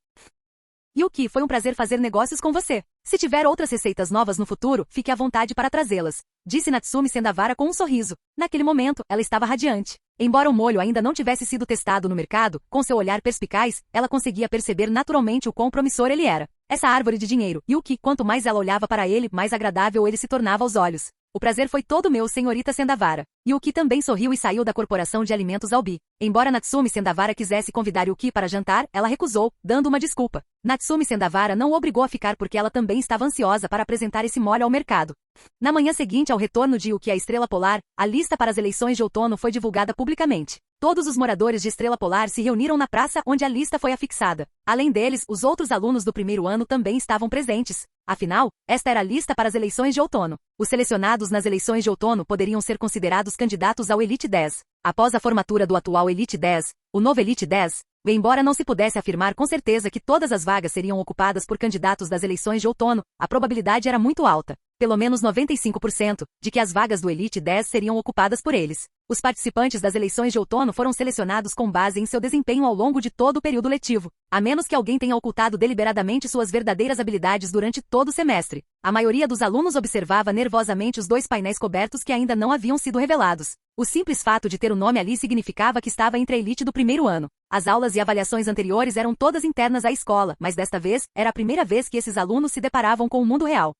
Yuki, foi um prazer fazer negócios com você. Se tiver outras receitas novas no futuro, fique à vontade para trazê-las, disse Natsumi Sendavara com um sorriso. Naquele momento, ela estava radiante. Embora o molho ainda não tivesse sido testado no mercado, com seu olhar perspicaz, ela conseguia perceber naturalmente o quão promissor ele era. Essa árvore de dinheiro, Yuki, quanto mais ela olhava para ele, mais agradável ele se tornava aos olhos. O prazer foi todo meu, senhorita Sendavara. Yuki também sorriu e saiu da corporação de alimentos Albi. Embora Natsumi Sendavara quisesse convidar Yuki para jantar, ela recusou, dando uma desculpa. Natsumi Sendavara não o obrigou a ficar porque ela também estava ansiosa para apresentar esse molho ao mercado. Na manhã seguinte ao retorno de Yuki à Estrela Polar, a lista para as eleições de outono foi divulgada publicamente. Todos os moradores de Estrela Polar se reuniram na praça onde a lista foi afixada. Além deles, os outros alunos do primeiro ano também estavam presentes. Afinal, esta era a lista para as eleições de outono. Os selecionados nas eleições de outono poderiam ser considerados candidatos ao Elite 10. Após a formatura do atual Elite 10, o novo Elite 10, embora não se pudesse afirmar com certeza que todas as vagas seriam ocupadas por candidatos das eleições de outono, a probabilidade era muito alta. pelo menos 95%, de que as vagas do Elite 10 seriam ocupadas por eles. Os participantes das eleições de outono foram selecionados com base em seu desempenho ao longo de todo o período letivo, a menos que alguém tenha ocultado deliberadamente suas verdadeiras habilidades durante todo o semestre. A maioria dos alunos observava nervosamente os 2 painéis cobertos que ainda não haviam sido revelados. O simples fato de ter o nome ali significava que estava entre a elite do primeiro ano. As aulas e avaliações anteriores eram todas internas à escola, mas desta vez, era a primeira vez que esses alunos se deparavam com o mundo real.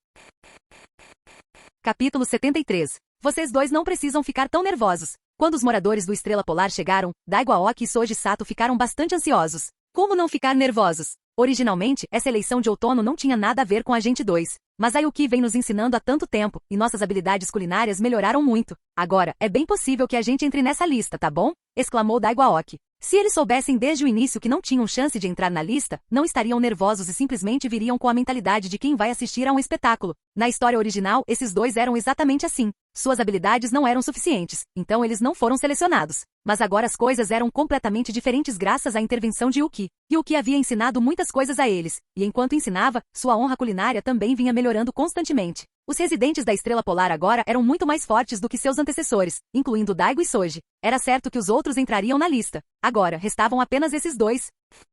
Capítulo 73. Vocês dois não precisam ficar tão nervosos. Quando os moradores do Estrela Polar chegaram, Daigo Aoki e Soji Sato ficaram bastante ansiosos. Como não ficar nervosos? Originalmente, essa eleição de outono não tinha nada a ver com a gente dois. Mas a Yuki vem nos ensinando há tanto tempo, e nossas habilidades culinárias melhoraram muito. Agora, é bem possível que a gente entre nessa lista, tá bom? Exclamou Daigo Aoki. Se eles soubessem desde o início que não tinham chance de entrar na lista, não estariam nervosos e simplesmente viriam com a mentalidade de quem vai assistir a um espetáculo. Na história original, esses dois eram exatamente assim. Suas habilidades não eram suficientes, então eles não foram selecionados. Mas agora as coisas eram completamente diferentes graças à intervenção de Yuki. Yuki havia ensinado muitas coisas a eles, e enquanto ensinava, sua honra culinária também vinha melhorando constantemente. Os residentes da Estrela Polar agora eram muito mais fortes do que seus antecessores, incluindo Daigo e Soji. Era certo que os outros entrariam na lista. Agora, restavam apenas esses dois.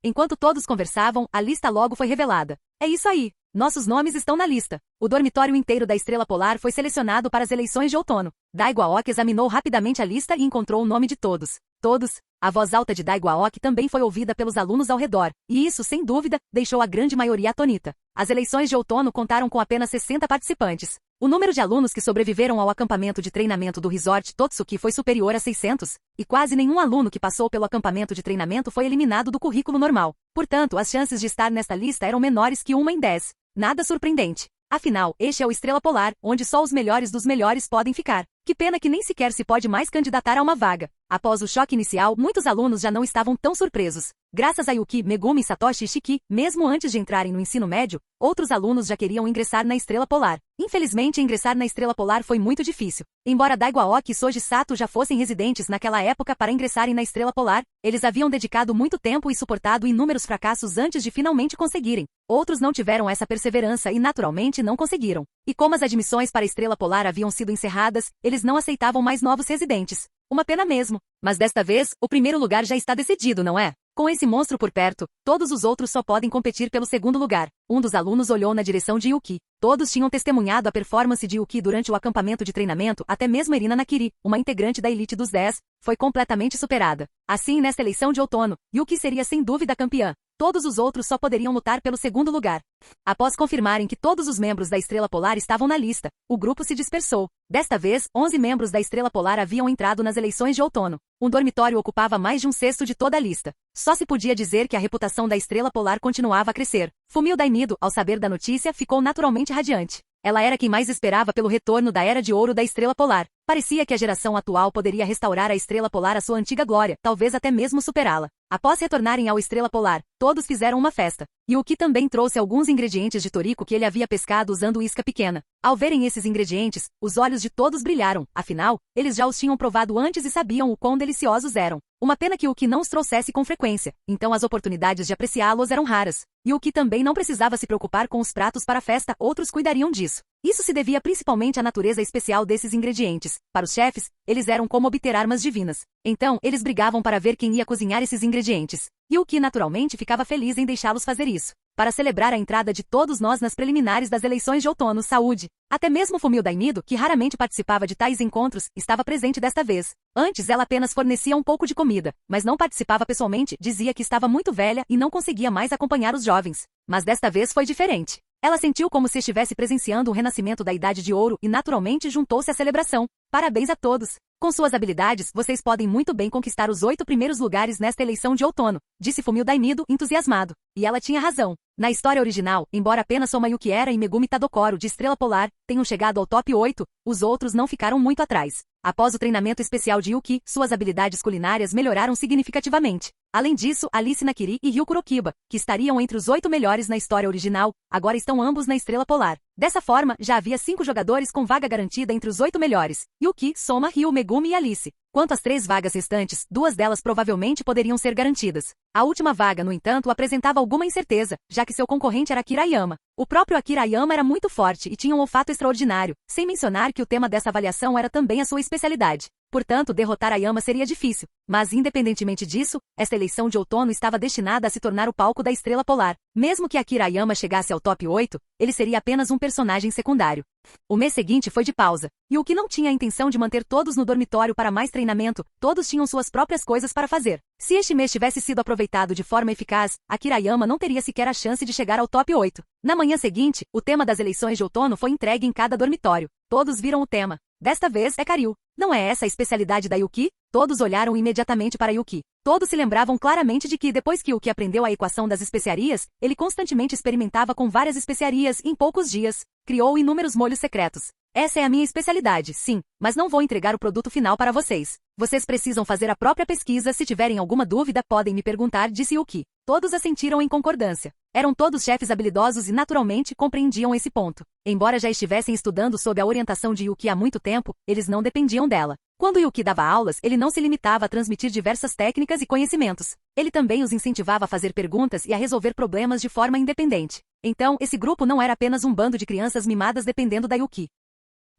Enquanto todos conversavam, a lista logo foi revelada. É isso aí. Nossos nomes estão na lista. O dormitório inteiro da Estrela Polar foi selecionado para as eleições de outono. Daigo Aoki examinou rapidamente a lista e encontrou o nome de todos. Todos. A voz alta de Daigo Aoki também foi ouvida pelos alunos ao redor, e isso, sem dúvida, deixou a grande maioria atônita. As eleições de outono contaram com apenas 60 participantes. O número de alunos que sobreviveram ao acampamento de treinamento do Resort Totsuki foi superior a 600, e quase nenhum aluno que passou pelo acampamento de treinamento foi eliminado do currículo normal. Portanto, as chances de estar nesta lista eram menores que 1 em 10. Nada surpreendente. Afinal, este é o Estrela Polar, onde só os melhores dos melhores podem ficar. Que pena que nem sequer se pode mais candidatar a uma vaga. Após o choque inicial, muitos alunos já não estavam tão surpresos. Graças a Yuki, Megumi, Satoshi e Shiki, mesmo antes de entrarem no ensino médio, outros alunos já queriam ingressar na Estrela Polar. Infelizmente, ingressar na Estrela Polar foi muito difícil. Embora Daigo Aoki e Soji Sato já fossem residentes naquela época para ingressarem na Estrela Polar, eles haviam dedicado muito tempo e suportado inúmeros fracassos antes de finalmente conseguirem. Outros não tiveram essa perseverança e naturalmente não conseguiram. E como as admissões para a Estrela Polar haviam sido encerradas, eles não aceitavam mais novos residentes. Uma pena mesmo. Mas desta vez, o primeiro lugar já está decidido, não é? Com esse monstro por perto, todos os outros só podem competir pelo segundo lugar. Um dos alunos olhou na direção de Yuki. Todos tinham testemunhado a performance de Yuki durante o acampamento de treinamento, até mesmo Erina Nakiri, uma integrante da elite dos 10, foi completamente superada. Assim, nesta eleição de outono, Yuki seria sem dúvida campeã. Todos os outros só poderiam lutar pelo segundo lugar. Após confirmarem que todos os membros da Estrela Polar estavam na lista, o grupo se dispersou. Desta vez, 11 membros da Estrela Polar haviam entrado nas eleições de outono. Um dormitório ocupava mais de 1/6 de toda a lista. Só se podia dizer que a reputação da Estrela Polar continuava a crescer. Fumio Daimido, ao saber da notícia, ficou naturalmente radiante. Ela era quem mais esperava pelo retorno da Era de Ouro da Estrela Polar. Parecia que a geração atual poderia restaurar a Estrela Polar à sua antiga glória, talvez até mesmo superá-la. Após retornarem ao Estrela Polar, todos fizeram uma festa. Yuki também trouxe alguns ingredientes de Toriko que ele havia pescado usando isca pequena. Ao verem esses ingredientes, os olhos de todos brilharam, afinal, eles já os tinham provado antes e sabiam o quão deliciosos eram. Uma pena que Yuki não os trouxesse com frequência, então as oportunidades de apreciá-los eram raras. Yuki também não precisava se preocupar com os pratos para a festa, outros cuidariam disso. Isso se devia principalmente à natureza especial desses ingredientes. Para os chefes, eles eram como obter armas divinas. Então, eles brigavam para ver quem ia cozinhar esses ingredientes. Yuki naturalmente ficava feliz em deixá-los fazer isso. Para celebrar a entrada de todos nós nas preliminares das eleições de outono, saúde. Até mesmo Fumio Daimido, que raramente participava de tais encontros, estava presente desta vez. Antes ela apenas fornecia um pouco de comida, mas não participava pessoalmente, dizia que estava muito velha e não conseguia mais acompanhar os jovens. Mas desta vez foi diferente. Ela sentiu como se estivesse presenciando o renascimento da Idade de Ouro e naturalmente juntou-se à celebração. Parabéns a todos! Com suas habilidades, vocês podem muito bem conquistar os 8 primeiros lugares nesta eleição de outono, disse Fumio Daimido, entusiasmado. E ela tinha razão. Na história original, embora apenas Soma Yukiera e Megumi Tadokoro de Estrela Polar tenham chegado ao top 8, os outros não ficaram muito atrás. Após o treinamento especial de Yuki, suas habilidades culinárias melhoraram significativamente. Além disso, Alice Nakiri e Ryu Kurokiba, que estariam entre os 8 melhores na história original, agora estão ambos na Estrela Polar. Dessa forma, já havia 5 jogadores com vaga garantida entre os 8 melhores: Yuki, Soma, Ryu, Megumi e Alice. Quanto às 3 vagas restantes, 2 delas provavelmente poderiam ser garantidas. A última vaga, no entanto, apresentava alguma incerteza, já que seu concorrente era Akira Yama. O próprio Akira Yama era muito forte e tinha um olfato extraordinário, sem mencionar que o tema dessa avaliação era também a sua especialidade. Portanto, derrotar a Yama seria difícil, mas independentemente disso, esta eleição de outono estava destinada a se tornar o palco da Estrela Polar. Mesmo que Akira Yama chegasse ao top 8, ele seria apenas um personagem secundário. O mês seguinte foi de pausa, e o que não tinha a intenção de manter todos no dormitório para mais treinamento, todos tinham suas próprias coisas para fazer. Se este mês tivesse sido aproveitado de forma eficaz, Akira Yama não teria sequer a chance de chegar ao top 8. Na manhã seguinte, o tema das eleições de outono foi entregue em cada dormitório. Todos viram o tema. Desta vez é Karyu. Não é essa a especialidade da Yuki? Todos olharam imediatamente para Yuki. Todos se lembravam claramente de que, depois que Yuki aprendeu a equação das especiarias, ele constantemente experimentava com várias especiarias em poucos dias. Criou inúmeros molhos secretos. Essa é a minha especialidade, sim, mas não vou entregar o produto final para vocês. Vocês precisam fazer a própria pesquisa. Se tiverem alguma dúvida, podem me perguntar, disse Yuki. Todos assentiram em concordância. Eram todos chefes habilidosos e naturalmente compreendiam esse ponto. Embora já estivessem estudando sob a orientação de Yuki há muito tempo, eles não dependiam dela. Quando Yuki dava aulas, ele não se limitava a transmitir diversas técnicas e conhecimentos. Ele também os incentivava a fazer perguntas e a resolver problemas de forma independente. Então, esse grupo não era apenas um bando de crianças mimadas dependendo da Yuki.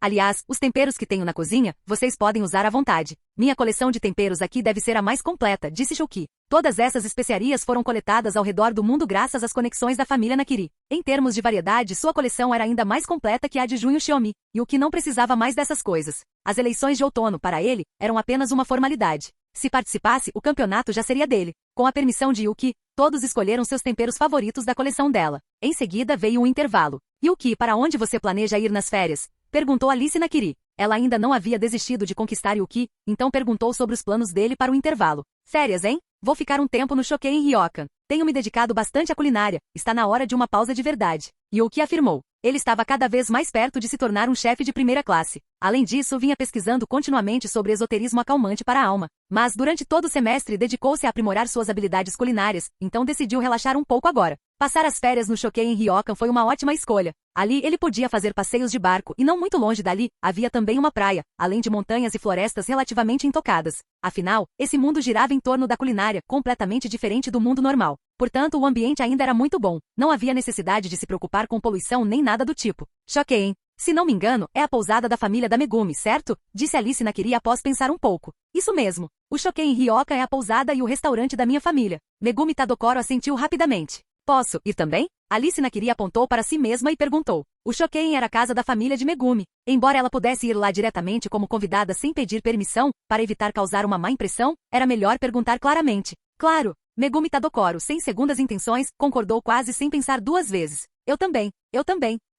Aliás, os temperos que tenho na cozinha, vocês podem usar à vontade. Minha coleção de temperos aqui deve ser a mais completa, disse Shouki. Todas essas especiarias foram coletadas ao redor do mundo graças às conexões da família Nakiri. Em termos de variedade, sua coleção era ainda mais completa que a de Junho Xiaomi, e o que não precisava mais dessas coisas. As eleições de outono, para ele, eram apenas uma formalidade. Se participasse, o campeonato já seria dele. Com a permissão de Yuki, todos escolheram seus temperos favoritos da coleção dela. Em seguida veio um intervalo. Yuki, para onde você planeja ir nas férias? Perguntou Alice Nakiri. Ela ainda não havia desistido de conquistar Yuki, então perguntou sobre os planos dele para o intervalo. Férias, hein? Vou ficar um tempo no Shokkei em Ryokan. Tenho me dedicado bastante à culinária. Está na hora de uma pausa de verdade. Yuki afirmou. Ele estava cada vez mais perto de se tornar um chefe de primeira classe. Além disso, vinha pesquisando continuamente sobre esoterismo acalmante para a alma. Mas, durante todo o semestre, dedicou-se a aprimorar suas habilidades culinárias, então decidiu relaxar um pouco agora. Passar as férias no Shokkei em Ryokan foi uma ótima escolha. Ali, ele podia fazer passeios de barco e não muito longe dali, havia também uma praia, além de montanhas e florestas relativamente intocadas. Afinal, esse mundo girava em torno da culinária, completamente diferente do mundo normal. Portanto, o ambiente ainda era muito bom. Não havia necessidade de se preocupar com poluição nem nada do tipo. Shokkei, hein? Se não me engano, é a pousada da família da Megumi, certo? Disse Alice Nakiri após pensar um pouco. Isso mesmo. O Shokkei em Ryokan é a pousada e o restaurante da minha família. Megumi Tadokoro assentiu rapidamente. Posso ir também? Alice Nakiri apontou para si mesma e perguntou. O Shokkei era a casa da família de Megumi. Embora ela pudesse ir lá diretamente como convidada sem pedir permissão, para evitar causar uma má impressão, era melhor perguntar claramente. Claro, Megumi Tadokoro, sem segundas intenções, concordou quase sem pensar 2 vezes. Eu também.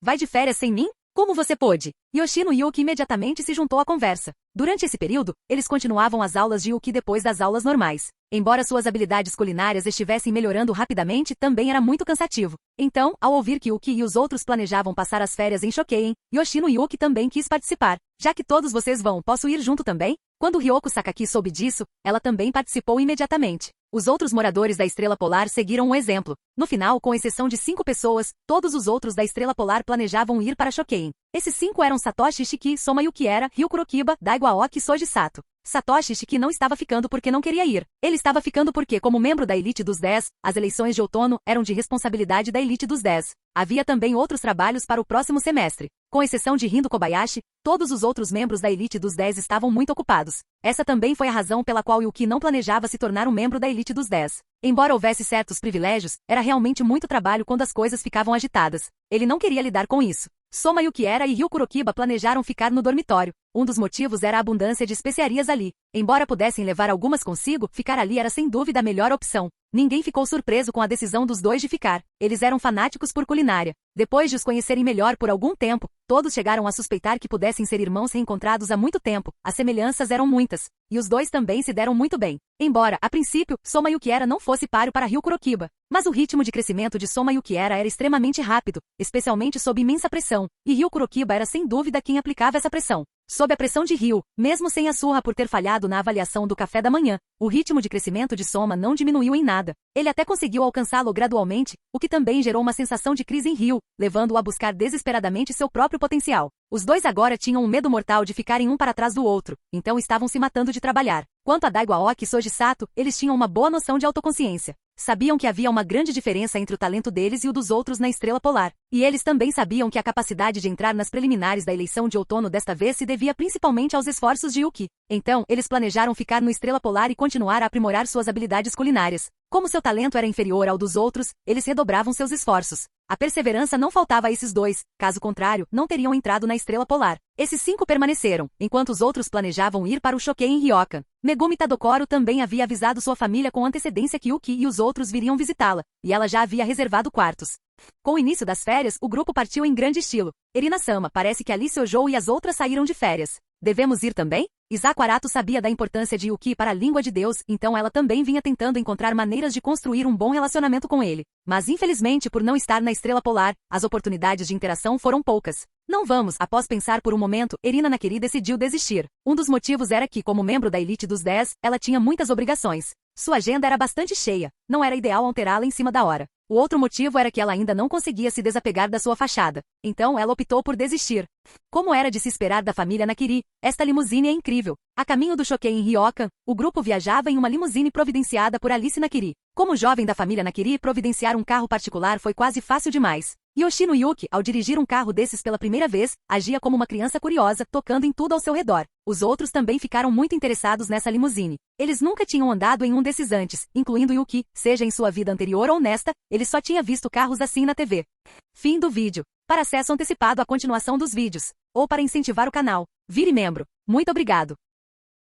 Vai de férias sem mim? Como você pôde? Yoshino Yuki imediatamente se juntou à conversa. Durante esse período, eles continuavam as aulas de Yuki depois das aulas normais. Embora suas habilidades culinárias estivessem melhorando rapidamente, também era muito cansativo. Então, ao ouvir que Yuki e os outros planejavam passar as férias em Shokkei, Yoshino Yuki também quis participar. Já que todos vocês vão, posso ir junto também? Quando Ryoko Sakaki soube disso, ela também participou imediatamente. Os outros moradores da Estrela Polar seguiram um exemplo. No final, com exceção de 5 pessoas, todos os outros da Estrela Polar planejavam ir para Shokkei. Esses 5 eram Satoshi Shiki, Soma Yukiera, Ryu Kurokiba, Daigo Aoki e Soji Sato. Satoshi Shiki não estava ficando porque não queria ir. Ele estava ficando porque, como membro da Elite dos 10, as eleições de outono eram de responsabilidade da Elite dos 10. Havia também outros trabalhos para o próximo semestre. Com exceção de Rindo Kobayashi, todos os outros membros da Elite dos 10 estavam muito ocupados. Essa também foi a razão pela qual Yuki não planejava se tornar um membro da Elite dos 10. Embora houvesse certos privilégios, era realmente muito trabalho quando as coisas ficavam agitadas. Ele não queria lidar com isso. Soma Yukiera e Ryu Kurokiba planejaram ficar no dormitório. Um dos motivos era a abundância de especiarias ali. Embora pudessem levar algumas consigo, ficar ali era sem dúvida a melhor opção. Ninguém ficou surpreso com a decisão dos dois de ficar. Eles eram fanáticos por culinária. Depois de os conhecerem melhor por algum tempo, todos chegaram a suspeitar que pudessem ser irmãos reencontrados há muito tempo. As semelhanças eram muitas. E os dois também se deram muito bem. Embora, a princípio, Soma Yukiera não fosse páreo para Ryu Kurokiba. Mas o ritmo de crescimento de Soma Yukiera era extremamente rápido, especialmente sob imensa pressão. E Ryu Kurokiba era sem dúvida quem aplicava essa pressão. Sob a pressão de Ryu, mesmo sem a surra por ter falhado na avaliação do café da manhã, o ritmo de crescimento de Soma não diminuiu em nada. Ele até conseguiu alcançá-lo gradualmente, o que também gerou uma sensação de crise em Ryu, levando-o a buscar desesperadamente seu próprio potencial. Os dois agora tinham um medo mortal de ficarem um para trás do outro, então estavam se matando de trabalhar. Quanto a Daigo Aoki e Soji Sato, eles tinham uma boa noção de autoconsciência. Sabiam que havia uma grande diferença entre o talento deles e o dos outros na Estrela Polar. E eles também sabiam que a capacidade de entrar nas preliminares da eleição de outono desta vez se devia principalmente aos esforços de Yuki. Então, eles planejaram ficar no Estrela Polar e continuar a aprimorar suas habilidades culinárias. Como seu talento era inferior ao dos outros, eles redobravam seus esforços. A perseverança não faltava a esses dois, caso contrário, não teriam entrado na Estrela Polar. Esses 5 permaneceram, enquanto os outros planejavam ir para o Shokei em Ryokan. Megumi Tadokoro também havia avisado sua família com antecedência que Yuki e os outros viriam visitá-la, e ela já havia reservado quartos. Com o início das férias, o grupo partiu em grande estilo. Erina-sama, parece que Alice Ojo e as outras saíram de férias. Devemos ir também? Isako Arato sabia da importância de Yuki para a língua de Deus, então ela também vinha tentando encontrar maneiras de construir um bom relacionamento com ele. Mas infelizmente, por não estar na Estrela Polar, as oportunidades de interação foram poucas. Não vamos, após pensar por um momento, Erina Nakiri decidiu desistir. Um dos motivos era que, como membro da elite dos 10, ela tinha muitas obrigações. Sua agenda era bastante cheia, não era ideal alterá-la em cima da hora. O outro motivo era que ela ainda não conseguia se desapegar da sua fachada. Então ela optou por desistir. Como era de se esperar da família Nakiri, esta limusine é incrível. A caminho do Shokei em Ryokan, o grupo viajava em uma limusine providenciada por Alice Nakiri. Como jovem da família Nakiri, providenciar um carro particular foi quase fácil demais. Yoshino Yuki, ao dirigir um carro desses pela primeira vez, agia como uma criança curiosa, tocando em tudo ao seu redor. Os outros também ficaram muito interessados nessa limusine. Eles nunca tinham andado em um desses antes, incluindo Yuki, seja em sua vida anterior ou nesta, ele só tinha visto carros assim na TV. Fim do vídeo. Para acesso antecipado à continuação dos vídeos, ou para incentivar o canal, vire membro. Muito obrigado.